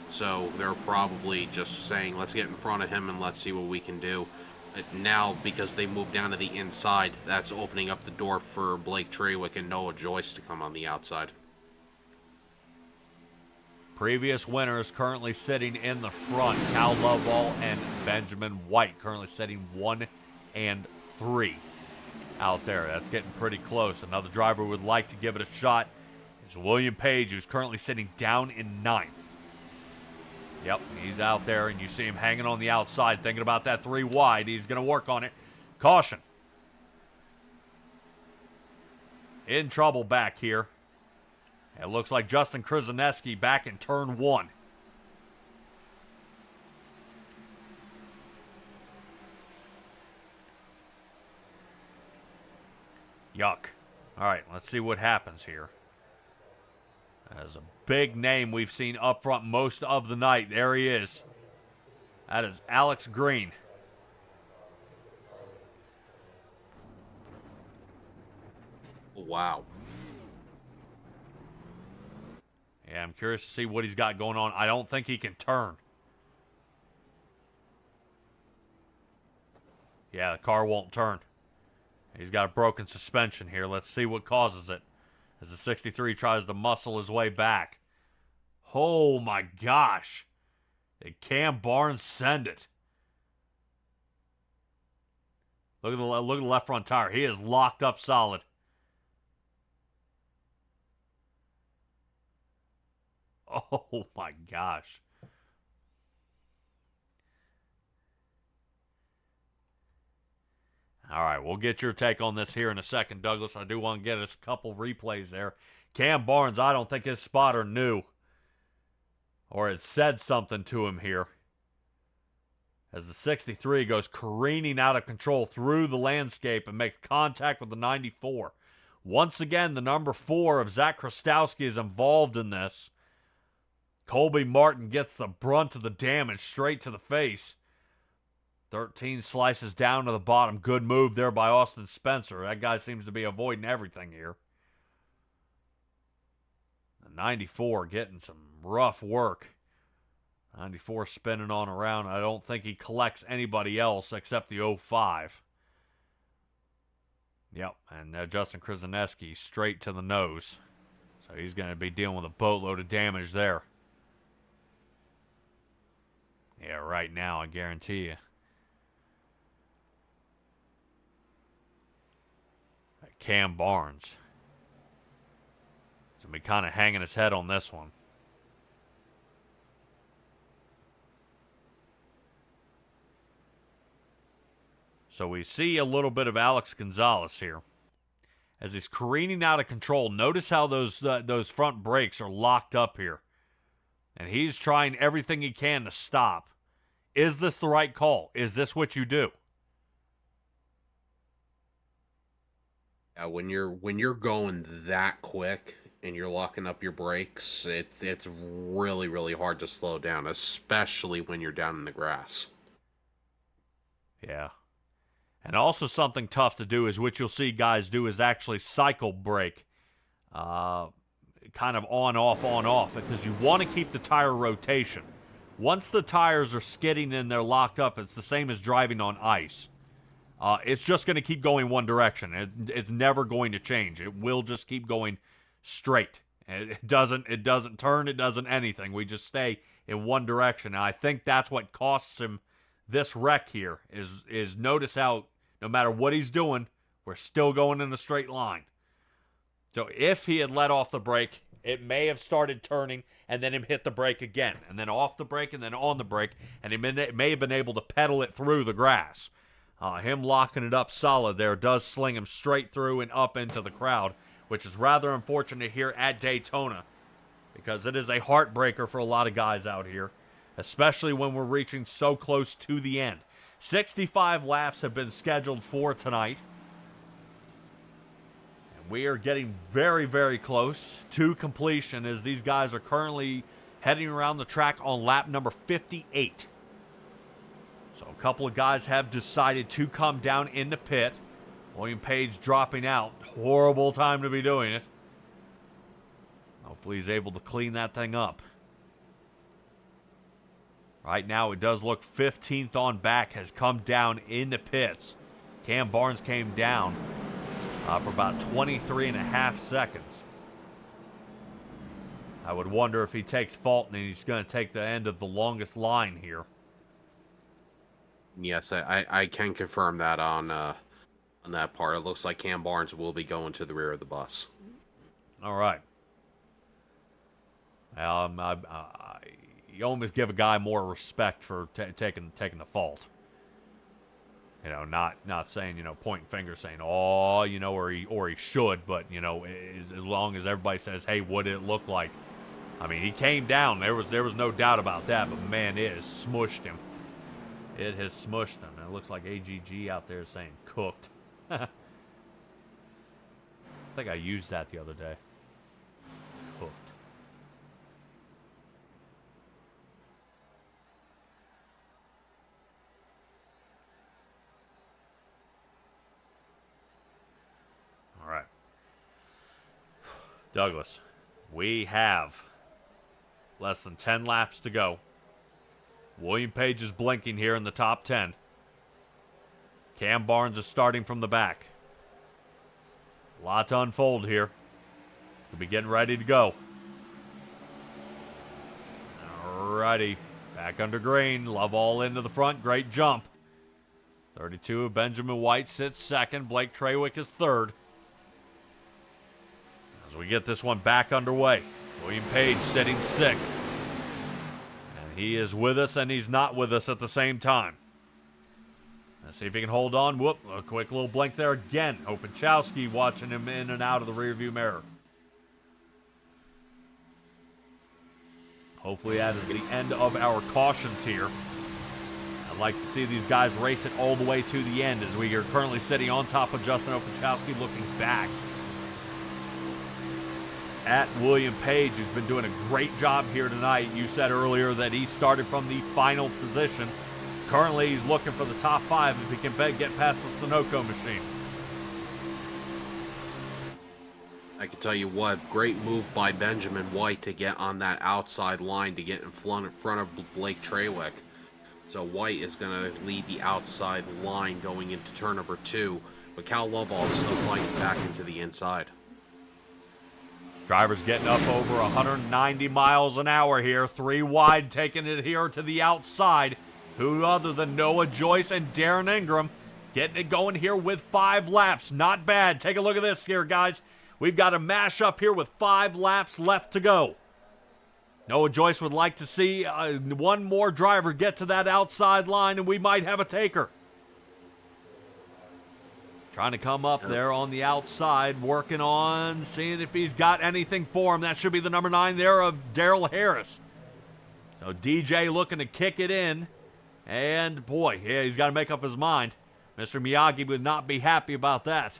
So they're probably just saying, let's get in front of him and let's see what we can do. But now, because they moved down to the inside, that's opening up the door for Blake Trewick and Noah Joyce to come on the outside. Previous winners currently sitting in the front. Cal Lovell and Benjamin White currently sitting 1 and 3 out there. That's getting pretty close. Another driver would like to give it a shot is William Page, who's currently sitting down in 9th. Yep, he's out there, and you see him hanging on the outside, thinking about that 3 wide. He's going to work on it. Caution. In trouble back here. It looks like Justin Krzyzewski back in turn 1. Yuck. All right, let's see what happens here. As a big name we've seen up front most of the night. There he is. That is Alex Green. Wow. Yeah, I'm curious to see what he's got going on. I don't think he can turn. Yeah, the car won't turn. He's got a broken suspension here. Let's see what causes it as the 63 tries to muscle his way back. Oh, my gosh. Did Cam Barnes send it? Look at the left front tire. He is locked up solid. Oh, my gosh. All right, we'll get your take on this here in a second, Douglas. I do want to get us a couple replays there. Cam Barnes, I don't think his spotter knew, or it said something to him here, as the 63 goes careening out of control through the landscape and makes contact with the 94. Once again, the number 4 of Zach Krastowski is involved in this. Colby Martin gets the brunt of the damage straight to the face. 13 slices down to the bottom. Good move there by Austin Spencer. That guy seems to be avoiding everything here. The 94 getting some rough work. 94 spinning on around. I don't think he collects anybody else except the 05. Yep, and Justin Krzyzewski straight to the nose. So he's going to be dealing with a boatload of damage there. Yeah, right now, I guarantee you. Cam Barnes. He's going to be kind of hanging his head on this one. So we see a little bit of Alex Gonzalez here. As he's careening out of control, notice how those front brakes are locked up here. And he's trying everything he can to stop. Is this the right call? Is this what you do? Yeah, when you're going that quick and you're locking up your brakes, it's really, really hard to slow down, especially when you're down in the grass. Yeah. And also something tough to do is what you'll see guys do is actually cycle brake. Kind of on, off, because you want to keep the tire rotation. Once the tires are skidding and they're locked up, it's the same as driving on ice. It's just going to keep going one direction. It's never going to change. It will just keep going straight. It doesn't turn, it doesn't anything. We just stay in one direction. And I think that's what costs him this wreck here, is notice how no matter what he's doing, we're still going in a straight line. So if he had let off the brake, it may have started turning and then him hit the brake again, and then off the brake and then on the brake, and he may have been able to pedal it through the grass. Him locking it up solid there does sling him straight through and up into the crowd, which is rather unfortunate here at Daytona, because it is a heartbreaker for a lot of guys out here, especially when we're reaching so close to the end. 65 laps have been scheduled for tonight. And we are getting very, very close to completion as these guys are currently heading around the track on lap number 58. So a couple of guys have decided to come down in the pit. William Page dropping out. Horrible time to be doing it. Hopefully he's able to clean that thing up. Right now it does look 15th on back has come down in the pits. Cam Barnes came down for about 23 and a half seconds. I would wonder if he takes fault and he's going to take the end of the longest line here. Yes, I can confirm that on that part. It looks like Cam Barnes will be going to the rear of the bus. All right. You almost give a guy more respect for taking the fault. You know, not saying, you know, pointing fingers saying, oh, you know, or he should, but, you know, as long as everybody says, hey, what did it look like? I mean, he came down. There was no doubt about that, but man, it has smushed him. It has smushed him. And it looks like AGG out there saying cooked. I think I used that the other day. Cooked. All right. Douglas, we have less than 10 laps to go. William Page is blinking here in the top 10. Cam Barnes is starting from the back. A lot to unfold here. We'll be getting ready to go. Alrighty. Back under green. Love all into the front. Great jump. 32 of Benjamin White sits second. Blake Trawick is third. As we get this one back underway. William Page sitting sixth. And he is with us and he's not with us at the same time. Let's see if he can hold on. Whoop, a quick little blink there again. Opachowski watching him in and out of the rearview mirror. Hopefully that is the end of our cautions here. I'd like to see these guys race it all the way to the end as we are currently sitting on top of Justin Opachowski looking back at William Page, who's been doing a great job here tonight. You said earlier that he started from the final position. Currently, he's looking for the top 5 if he can get past the Sunoco machine. I can tell you what, great move by Benjamin White to get on that outside line to get in front of Blake Trawick. So White is going to lead the outside line going into turn number 2, but Cal Lovell is still fighting back into the inside. Drivers getting up over 190 miles an hour here. 3 wide, taking it here to the outside. Who other than Noah Joyce and Darren Ingram getting it going here with 5 laps. Not bad. Take a look at this here, guys. We've got a mash up here with 5 laps left to go. Noah Joyce would like to see one more driver get to that outside line, and we might have a taker. Trying to come up there on the outside, working on seeing if he's got anything for him. That should be the number 9 there of Darrell Harris. So DJ looking to kick it in. And boy, yeah, he's got to make up his mind. Mr. Miyagi would not be happy about that.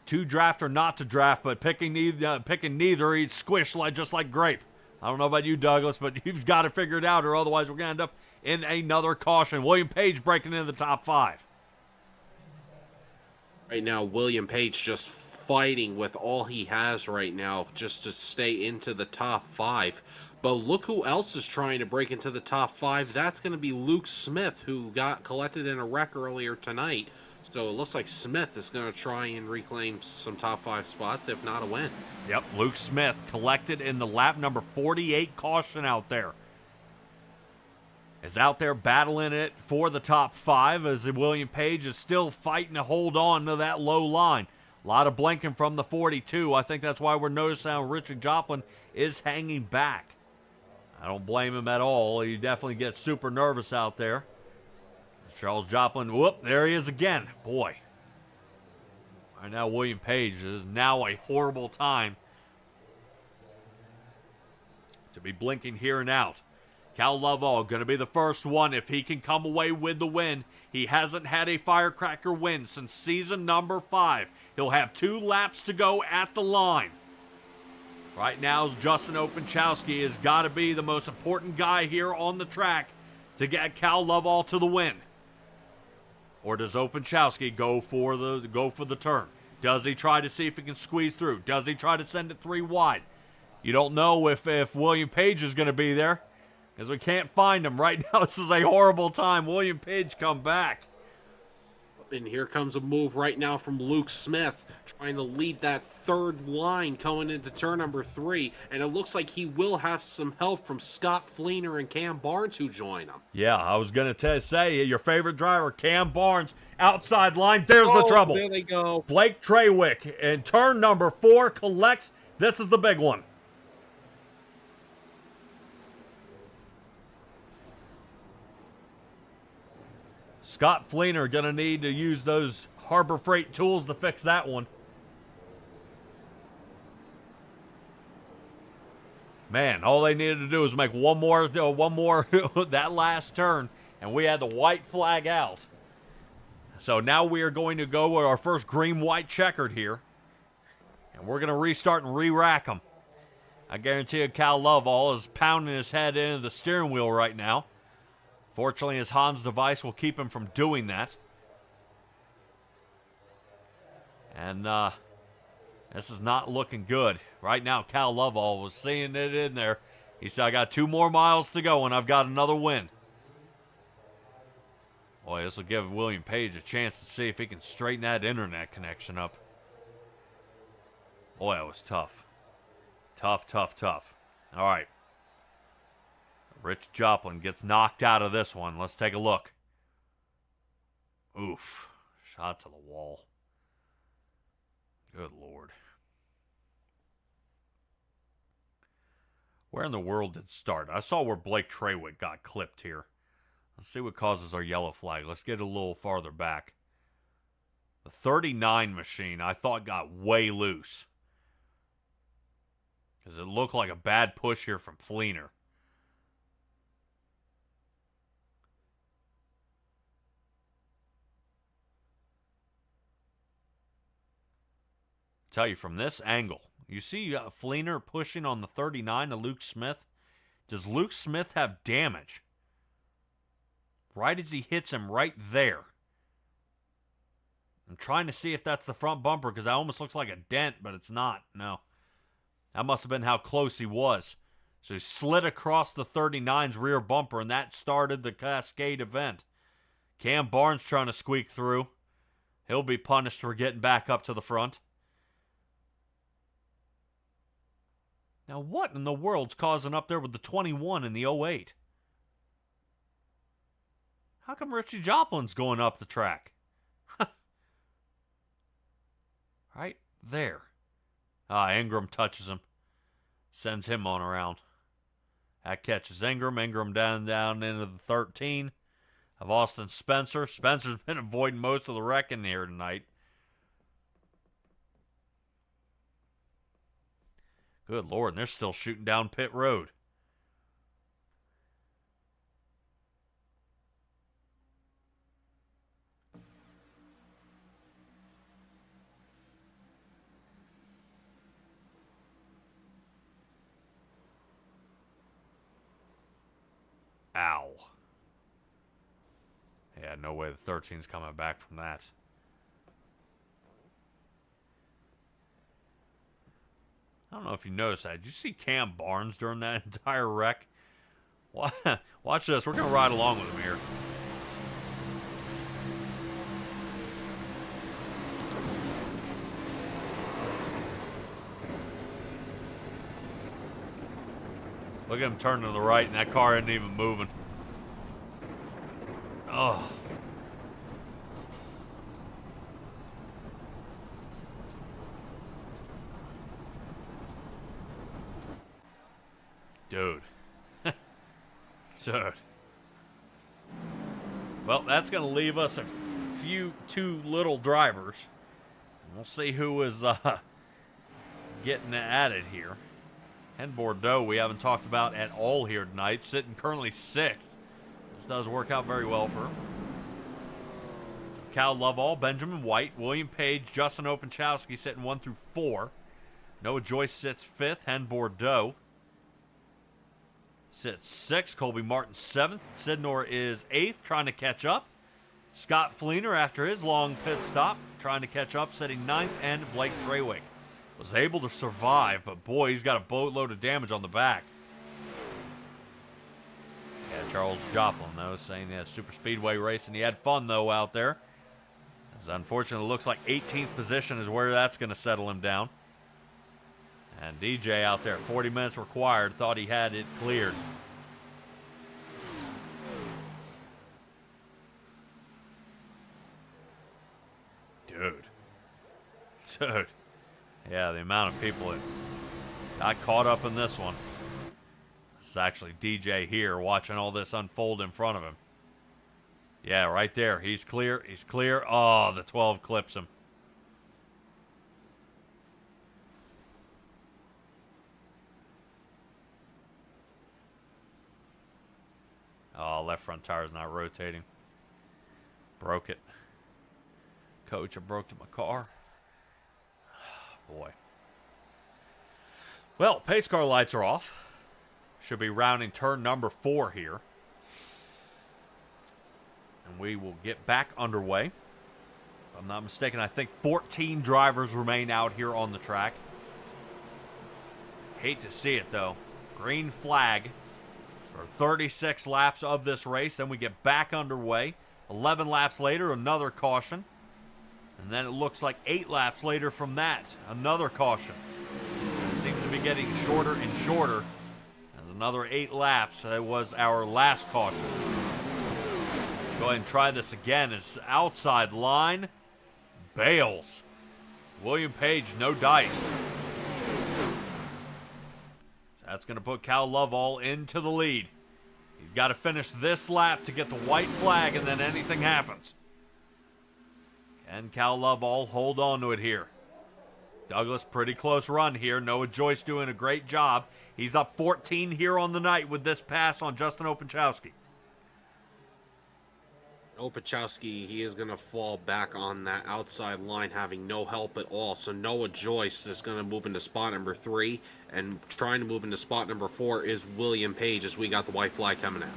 To draft or not to draft, but picking neither, he's squished just like grape. I don't know about you, Douglas, but you've got to figure it out, or otherwise we're going to end up in another caution. William Page breaking into the top 5. Right now, William Page just fighting with all he has right now just to stay into the top 5. But look who else is trying to break into the top 5. That's going to be Luke Smith, who got collected in a wreck earlier tonight. So it looks like Smith is going to try and reclaim some top 5 spots, if not a win. Yep, Luke Smith collected in the lap number 48 caution out there. Is out there battling it for the top 5 as William Page is still fighting to hold on to that low line. A lot of blinking from the 42. I think that's why we're noticing how Richard Joplin is hanging back. I don't blame him at all. He definitely gets super nervous out there. Charles Joplin, whoop, there he is again. Boy. Right now, William Page is now a horrible time to be blinking here and out. Cal Lovell going to be the first one if he can come away with the win. He hasn't had a Firecracker win since season number 5. He'll have 2 laps to go at the line. Right now, Justin Openchowski has got to be the most important guy here on the track to get Cal Lovell to the win. Or does Openchowski go for the turn? Does he try to see if he can squeeze through? Does he try to send it 3 wide? You don't know if William Page is going to be there, because we can't find him. Right now, this is a horrible time. William Page, come back. And here comes a move right now from Luke Smith, trying to lead that 3rd line going into turn number 3. And it looks like he will have some help from Scott Fleener and Cam Barnes, who join him. Yeah, I was going to say, your favorite driver, Cam Barnes, outside line. There's the trouble. There they go. Blake Trawick in turn number 4 collects. This is the big one. Scott Fleener going to need to use those Harbor Freight tools to fix that one. Man, all they needed to do was make one more that last turn, and we had the white flag out. So now we are going to go with our first green-white checkered here, and we're going to restart and re-rack them. I guarantee you Cal Lovell is pounding his head into the steering wheel right now. Fortunately, his Hans device will keep him from doing that. And this is not looking good. Right now, Cal Lovell was seeing it in there. He said, I got 2 more miles to go, and I've got another win. Boy, this will give William Page a chance to see if he can straighten that internet connection up. Boy, that was tough. Tough, tough, tough. All right. Rich Joplin gets knocked out of this one. Let's take a look. Oof. Shot to the wall. Good Lord. Where in the world did it start? I saw where Blake Trawick got clipped here. Let's see what causes our yellow flag. Let's get a little farther back. The 39 machine I thought got way loose, because it looked like a bad push here from Fleener. Tell you from this angle, you see Fleener pushing on the 39 to Luke Smith. Does Luke Smith have damage? Right as he hits him right there. I'm trying to see if that's the front bumper, because that almost looks like a dent, but it's not. No. That must have been how close he was. So he slid across the 39's rear bumper, and that started the cascade event. Cam Barnes trying to squeak through. He'll be punished for getting back up to the front. Now, what in the world's causing up there with the 21 and the 08? How come Richie Joplin's going up the track? Right there. Ingram touches him. Sends him on around. That catches Ingram. Ingram down into the 13 of Austin Spencer. Spencer's been avoiding most of the wrecking here tonight. Good Lord, and they're still shooting down pit road. Yeah, no way the 13's coming back from that. I don't know if you noticed that. Did you see Cam Barnes during that entire wreck? Watch this. We're going to ride along with him here. Look at him turning to the right, and that car isn't even moving. Oh. Dude. Dude. Well, that's going to leave us two little drivers. We'll see who is getting at it here. Ken Bordeaux, we haven't talked about at all here tonight, sitting currently 6th. This does work out very well for him. So Cal Lovell, Benjamin White, William Page, Justin Openchowski sitting 1 through 4. Noah Joyce sits 5th. Ken Bordeaux sits 6th. Colby Martin 7th. Sidnor is 8th, trying to catch up. Scott Fleener, after his long pit stop, trying to catch up, sitting 9th. And Blake Draywick was able to survive, but boy, he's got a boatload of damage on the back. Yeah, Charles Joplin, though, saying he had super speedway race, and he had fun, though, out there. As unfortunately, it looks like 18th position is where that's going to settle him down. And DJ out there, 40 minutes required, thought he had it cleared. Dude. Yeah, the amount of people that got caught up in this one. This is actually DJ here watching all this unfold in front of him. Yeah, right there. He's clear. He's clear. Oh, the 12 clips him. Oh, left front tire's not rotating. Broke it. Coach, I broke to my car. Boy. Well, pace car lights are off. Should be rounding turn number 4 here. And we will get back underway. If I'm not mistaken, I think 14 drivers remain out here on the track. Hate to see it, though. Green flag for 36 laps of this race. Then we get back underway. 11 laps later, another caution. And then it looks like 8 laps later from that, another caution. It seems to be getting shorter and shorter. As another 8 laps, that was our last caution. Let's go ahead and try this again. It's outside line. Bails. William Page, no dice. That's going to put Cal Lovell into the lead. He's got to finish this lap to get the white flag, and then anything happens. And Cal Lovell hold on to it here. Douglas, pretty close run here. Noah Joyce doing a great job. He's up 14 here on the night with this pass on Justin Openchowski. Openchowski, he is going to fall back on that outside line, having no help at all. So Noah Joyce is going to move into spot number 3, and trying to move into spot number 4 is William Page, as we got the white flag coming out.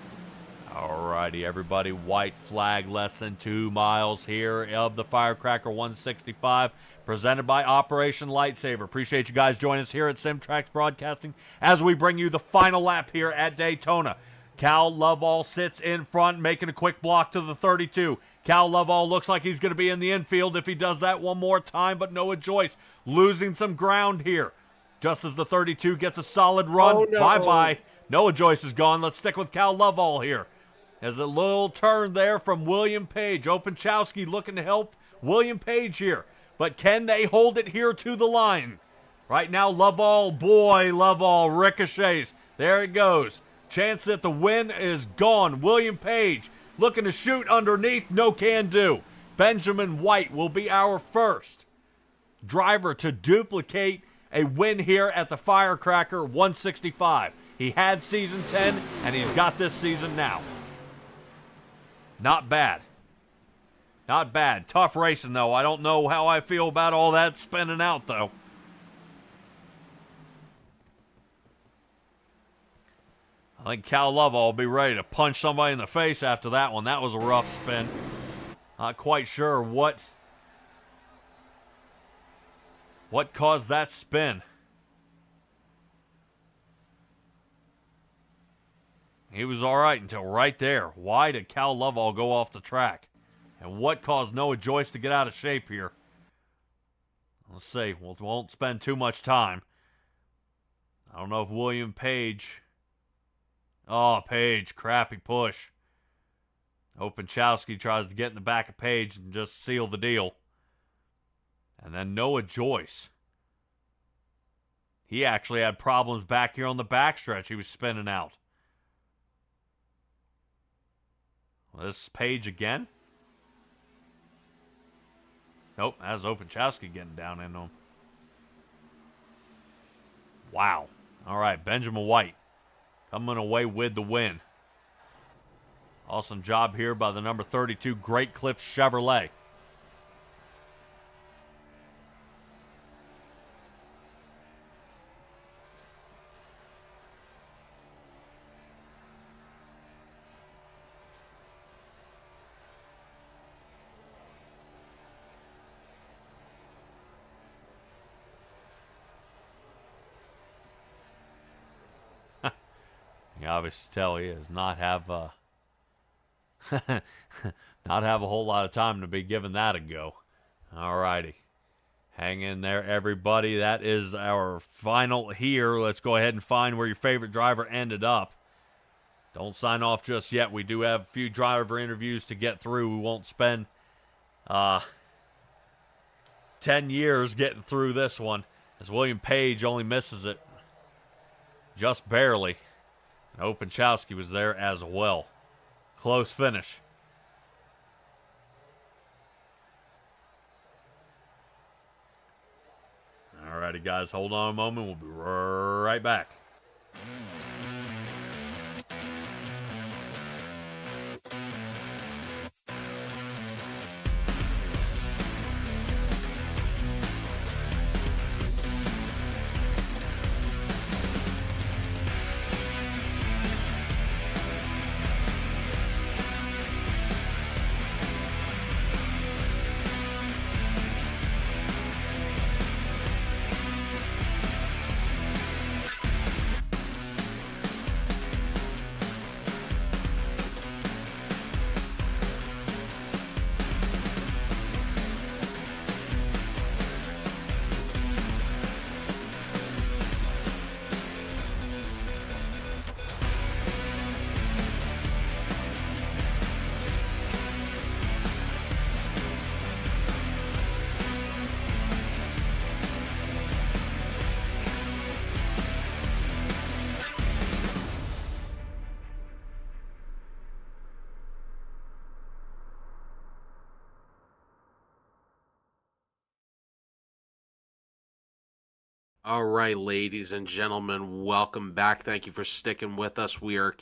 Alrighty, everybody. White flag, less than 2 miles here of the Firecracker 165, presented by Operation Lifesaver. Appreciate you guys joining us here at Simtrax Broadcasting as we bring you the final lap here at Daytona. Cal Lovell sits in front, making a quick block to the 32. Cal Lovell looks like he's going to be in the infield if he does that one more time, but Noah Joyce losing some ground here. Just as the 32 gets a solid run, oh, no. bye-bye. Noah Joyce is gone. Let's stick with Cal Lovell here. There's a little turn there from William Page. Openchowski looking to help William Page here. But can they hold it here to the line? Right now, Lovell ricochets. There it goes. Chance that the win is gone. William Page looking to shoot underneath. No can do. Benjamin White will be our first driver to duplicate a win here at the Firecracker 165. He had season 10, and he's got this season now. Not bad. Not bad. Tough racing, though. I don't know how I feel about all that spinning out, though. I think Cal Lovell will be ready to punch somebody in the face after that one. That was a rough spin. Not quite sure what caused that spin. He was all right until right there. Why did Cal Lovell go off the track? And what caused Noah Joyce to get out of shape here? Let's see. We won't spend too much time. I don't know if William Page... Oh, Page. Crappy push. Openchowski tries to get in the back of Page and just seal the deal. And then Noah Joyce. He actually had problems back here on the backstretch. He was spinning out. Well, this is Page again. Nope, that's Openchowski getting down into him. Wow. All right, Benjamin White coming away with the win. Awesome job here by the number 32 Great Clips Chevrolet. You obviously tell he does not have not have a whole lot of time to be giving that a go. All righty. Hang in there, everybody. That is our final here. Let's go ahead and find where your favorite driver ended up. Don't sign off just yet. We do have a few driver interviews to get through. We won't spend 10 years getting through this one, as William Page only misses it just barely. And Openchowski was there as well. Close finish. Alrighty, guys, hold on a moment. We'll be right back. All right, ladies and gentlemen, welcome back. Thank you for sticking with us. We are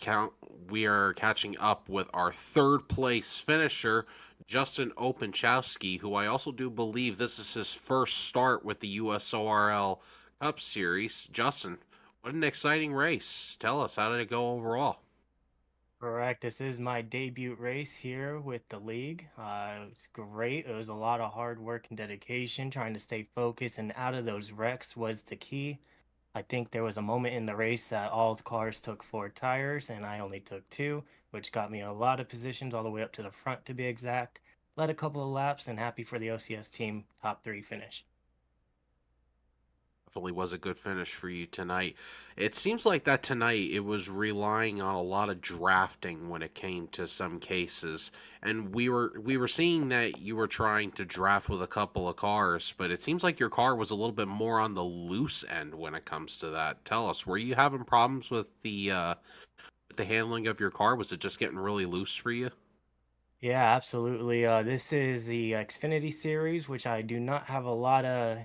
catching up with our third place finisher, Justin Openchowski, who I also do believe this is his first start with the USORL Cup Series. Justin, what an exciting race. Tell us, how did it go overall? Correct. This is my debut race here with the league. It's great. It was a lot of hard work and dedication, trying to stay focused, and out of those wrecks was the key. I think there was a moment in the race that all the cars took 4 tires, and I only took 2, which got me a lot of positions all the way up to the front, to be exact. Led a couple of laps, and happy for the OCS team top 3 finish. Definitely was a good finish for you tonight. It seems like that tonight it was relying on a lot of drafting when it came to some cases, and we were seeing that you were trying to draft with a couple of cars, but it seems like your car was a little bit more on the loose end when it comes to that. Tell us, were you having problems with the handling of your car? Was it just getting really loose for you? Yeah, absolutely. This is the Xfinity series, which I do not have a lot of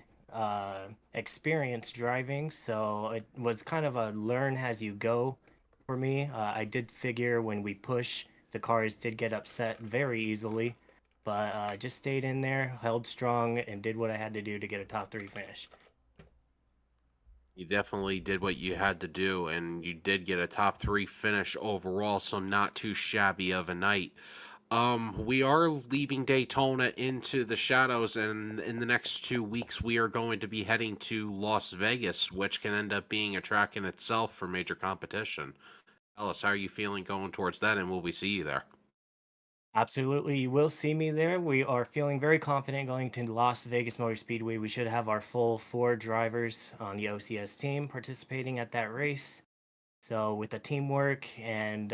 experience driving, so it was kind of a learn as you go for me. I did figure when we push, the cars did get upset very easily, but just stayed in there, held strong, and did what I had to do to get a top 3 finish. You definitely did what you had to do, and you did get a top 3 finish overall, so not too shabby of a night. We are leaving Daytona into the shadows, and in the next 2 weeks, we are going to be heading to Las Vegas, which can end up being a track in itself for major competition. Ellis, how are you feeling going towards that, and will we see you there? Absolutely, you will see me there. We are feeling very confident going to Las Vegas Motor Speedway. We should have our full 4 drivers on the OCS team participating at that race. So with the teamwork and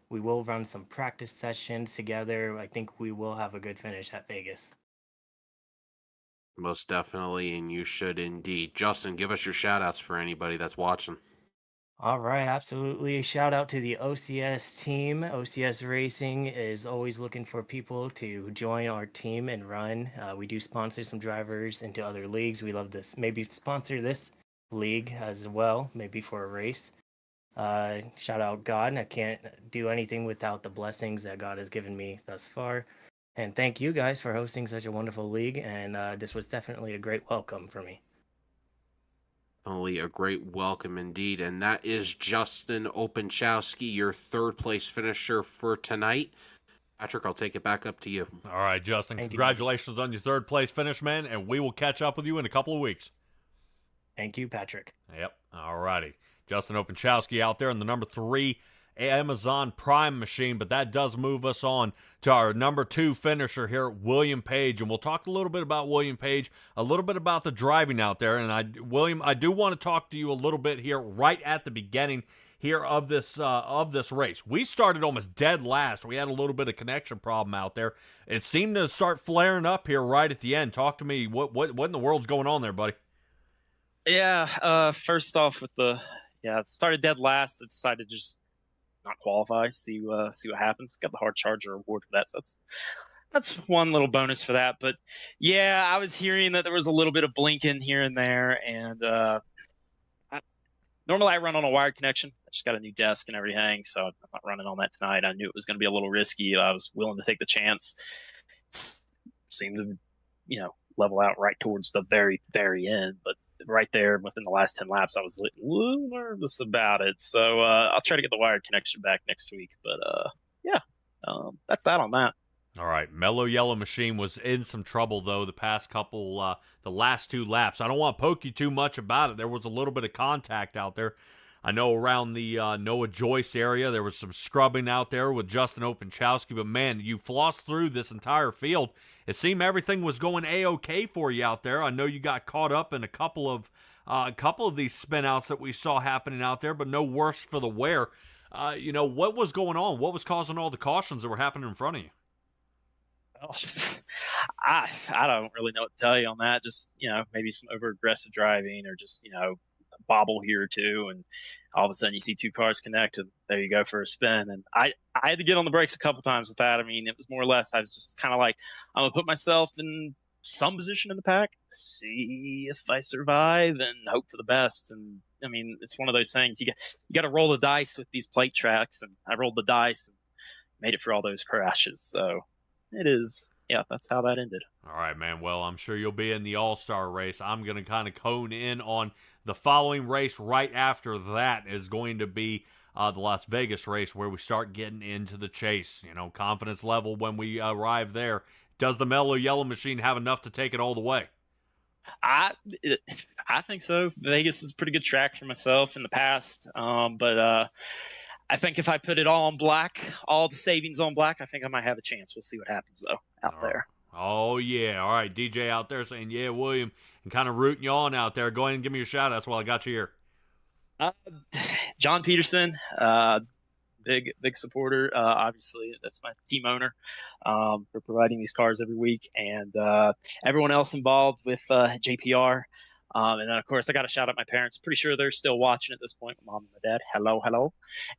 we will run some practice sessions together. I think we will have a good finish at Vegas. Most definitely, and you should indeed. Justin, give us your shout outs for anybody that's watching. All right, absolutely. Shout out to the OCS team. OCS Racing is always looking for people to join our team and run. We do sponsor some drivers into other leagues. We love this. Maybe sponsor this league as well, maybe for a race. Shout out God. I can't do anything without the blessings that God has given me thus far. And thank you guys for hosting such a wonderful league. And this was definitely a great welcome for me. Only a great welcome indeed. And that is Justin Openchowski, your third place finisher for tonight. Patrick, I'll take it back up to you. All right, Justin, Thank you, buddy. congratulations on your third place finish, man, and we will catch up with you in a couple of weeks. Thank you, Patrick. Yep. All righty. Justin Openchowski out there in the number 3 Amazon Prime machine, but that does move us on to our number 2 finisher here, William Page, and we'll talk a little bit about William Page, a little bit about the driving out there, and William, I do want to talk to you a little bit here right at the beginning here of this race. We started almost dead last. We had a little bit of connection problem out there. It seemed to start flaring up here right at the end. Talk to me. What in the world's going on there, buddy? Yeah, first off with started dead last. I decided to just not qualify, see what happens. Got the hard charger award for that, so that's one little bonus for that. But yeah, I was hearing that there was a little bit of blinking here and there, and normally I run on a wired connection. I just got a new desk and everything, so I'm not running on that tonight. I knew it was going to be a little risky. I was willing to take the chance. Seemed to, level out right towards the very, very end, but right there within the last 10 laps, I was a little nervous about it. So I'll try to get the wired connection back next week. But that's that on that. All right, Mellow Yellow Machine was in some trouble though the past couple, the last 2 laps. I don't want to poke you too much about it. There was a little bit of contact out there. I know around the Noah Joyce area there was some scrubbing out there with Justin Openchowski, but man, you flossed through this entire field. It seemed everything was going a-okay for you out there. I know you got caught up in a couple of these spinouts that we saw happening out there, but no worse for the wear. What was going on? What was causing all the cautions that were happening in front of you? Oh, I don't really know what to tell you on that. Just maybe some over aggressive driving, or just bobble here or two, and all of a sudden you see 2 cars connect, and there you go for a spin. And I had to get on the brakes a couple times with that. I mean, it was more or less I was just kind of like, I'm gonna put myself in some position in the pack, see if I survive, and hope for the best. And I mean, it's one of those things you got to roll the dice with these plate tracks, and I rolled the dice and made it for all those crashes. So it is, yeah, that's how that ended. All right, man. Well, I'm sure you'll be in the All-Star race. I'm going to kind of hone in on the following race right after that is going to be the Las Vegas race, where we start getting into the chase. Confidence level when we arrive there. Does the Mellow Yellow Machine have enough to take it all the way? I think so. Vegas is a pretty good track for myself in the past, but I think if I put it all on black, all the savings on black, I think I might have a chance. We'll see what happens though out there. Oh yeah, all right. DJ out there saying yeah, William, and kind of rooting you on out there. Go ahead and give me your shout outs while I got you here. John Peterson, big supporter. Obviously, that's my team owner for providing these cars every week, and everyone else involved with JPR. And then, of course, I got to shout out my parents. Pretty sure they're still watching at this point. My mom and my dad. Hello.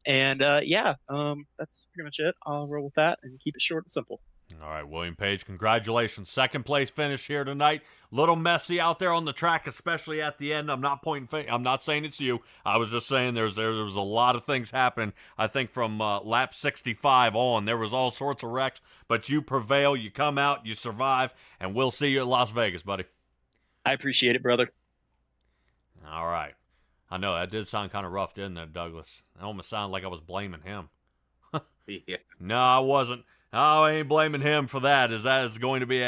And that's pretty much it. I'll roll with that and keep it short and simple. All right, William Page, congratulations. Second place finish here tonight. Little messy out there on the track, especially at the end. I'm not saying it's you. I was just saying there was a lot of things happening. I think from lap 65 on, there was all sorts of wrecks, but you prevail, you come out, you survive, and we'll see you at Las Vegas, buddy. I appreciate it, brother. All right. I know, that did sound kind of rough, didn't it, Douglas? It almost sounded like I was blaming him. Yeah. No, I wasn't. I ain't blaming him for that, as that is going to be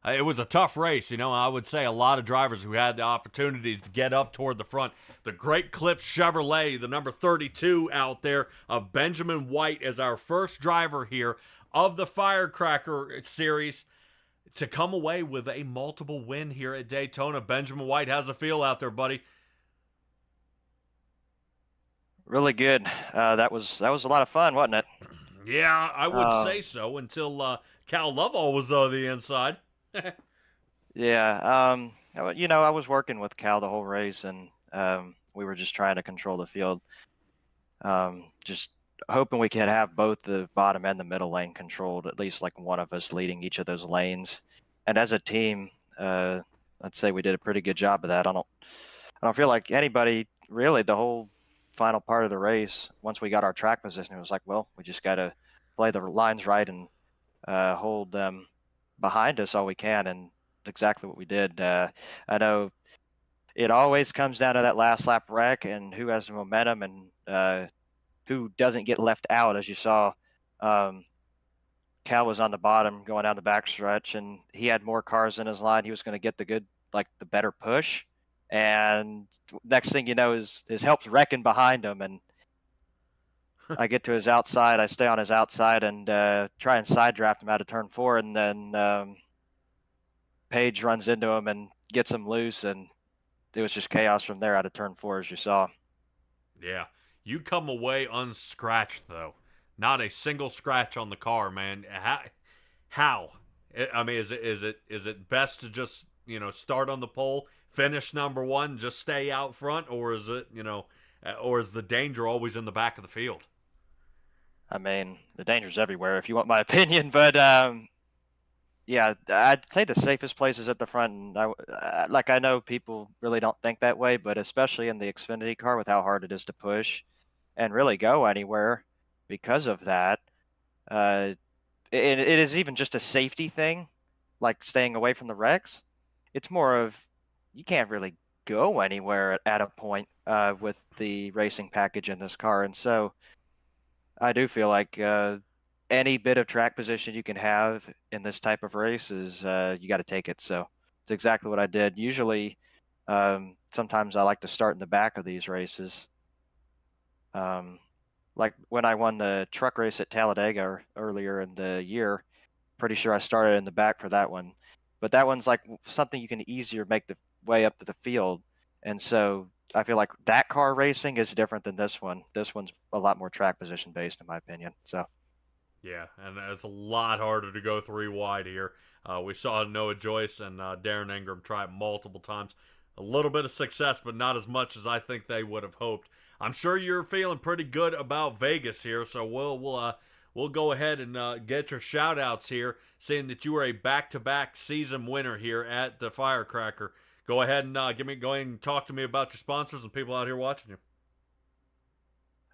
it was a tough race, you know. I would say a lot of drivers who had the opportunities to get up toward the front. The Great Clips Chevrolet, the number 32 out there of Benjamin White, as our first driver here of the Firecracker series to come away with a multiple win here at Daytona. Benjamin White, how's it feel out there, buddy? Really good. That was a lot of fun, wasn't it? Yeah, I would say so, until Cal Lovell was on the inside. Yeah. I was working with Cal the whole race, and we were just trying to control the field. Just hoping we could have both the bottom and the middle lane controlled, at least like one of us leading each of those lanes. And as a team, I'd say we did a pretty good job of that. I don't feel like anybody really, the whole final part of the race, once we got our track position, it was like, well, we just got to play the lines right and hold them behind us all we can, and it's exactly what we did. I know it always comes down to that last lap wreck and who has the momentum and who doesn't get left out. As you saw, Cal was on the bottom going down the back stretch, and he had more cars in his line. He was going to get the better push. And next thing you know, his help's wrecking behind him, and I get to his outside. I stay on his outside and try and side draft him out of turn 4, and then Page runs into him and gets him loose, and it was just chaos from there out of turn 4, as you saw. Yeah, you come away unscratched though. Not a single scratch on the car, man. How? I mean, is it best to just, you know, start on the pole, finish number 1, just stay out front, or is it, you know, or is the danger always in the back of the field? I mean, the danger's everywhere, if you want my opinion. But yeah, I'd say the safest place is at the front. And I know people really don't think that way, but especially in the Xfinity car, with how hard it is to push and really go anywhere because of that, it is even just a safety thing, like staying away from the wrecks. It's more of, you can't really go anywhere at a point with the racing package in this car. And so I do feel like any bit of track position you can have in this type of race is you got to take it. So it's exactly what I did. Usually, sometimes I like to start in the back of these races. Like when I won the truck race at Talladega earlier in the year, pretty sure I started in the back for that one. But that one's like something you can easier make the way up to the field. And so I feel like that car racing is different than this one. This one's a lot more track position based, in my opinion. So yeah, and it's a lot harder to go 3 wide here. We saw Noah Joyce and Darren Ingram try it multiple times. A little bit of success, but not as much as I think they would have hoped. I'm sure you're feeling pretty good about Vegas here, so we'll go ahead and get your shout-outs here, saying that you were a back-to-back season winner here at the Firecracker. Go ahead and go ahead and talk to me about your sponsors and people out here watching you.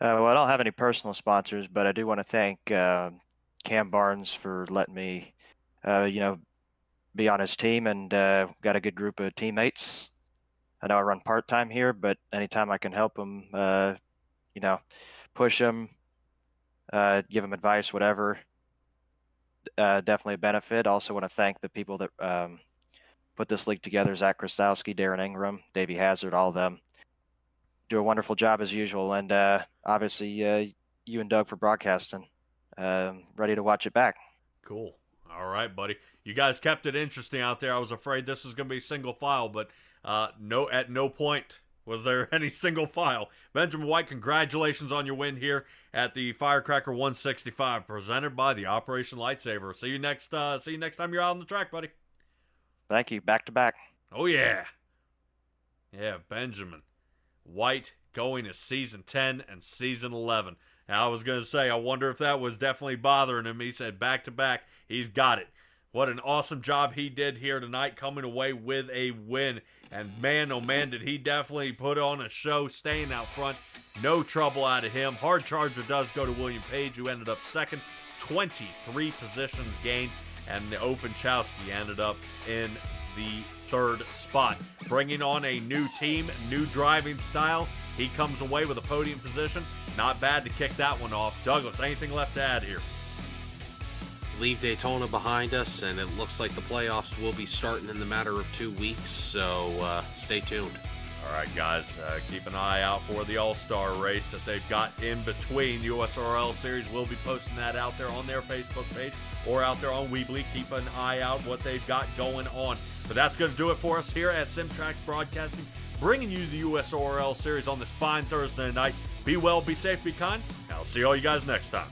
well, I don't have any personal sponsors, but I do want to thank Cam Barnes for letting me, be on his team, and got a good group of teammates. I know I run part-time here, but anytime I can help them, push them, give them advice, whatever, definitely a benefit. Also want to thank the people that put this league together: Zach Krastowski, Darren Ingram, Davey Hazard, all of them. Do a wonderful job as usual. And obviously you and Doug for broadcasting. Ready to watch it back. Cool. All right, buddy. You guys kept it interesting out there. I was afraid this was going to be single file, but at no point was there any single file. Benjamin White, congratulations on your win here at the Firecracker 165, presented by the Operation Lifesaver. See you next time you're out on the track, buddy. Thank you. Back to back. Oh yeah. Yeah, Benjamin White going to season 10 and season 11. Now, I was going to say, I wonder if that was definitely bothering him. He said back to back. He's got it. What an awesome job he did here tonight, coming away with a win. And man, oh man, did he definitely put on a show, staying out front. No trouble out of him. Hard charger does go to William Page, who ended up second. 23 positions gained. And the Openchowski ended up in the third spot. Bringing on a new team, new driving style. He comes away with a podium position. Not bad to kick that one off. Douglas, anything left to add here? Leave Daytona behind us, and it looks like the playoffs will be starting in the matter of 2 weeks, so stay tuned. All right, guys, keep an eye out for the All-Star race that they've got in between. USRL Series will be posting that out there on their Facebook page or out there on Weebly. Keep an eye out what they've got going on. But that's going to do it for us here at SimTrax Broadcasting, bringing you the USRL Series on this fine Thursday night. Be well, be safe, be kind. I'll see all you guys next time.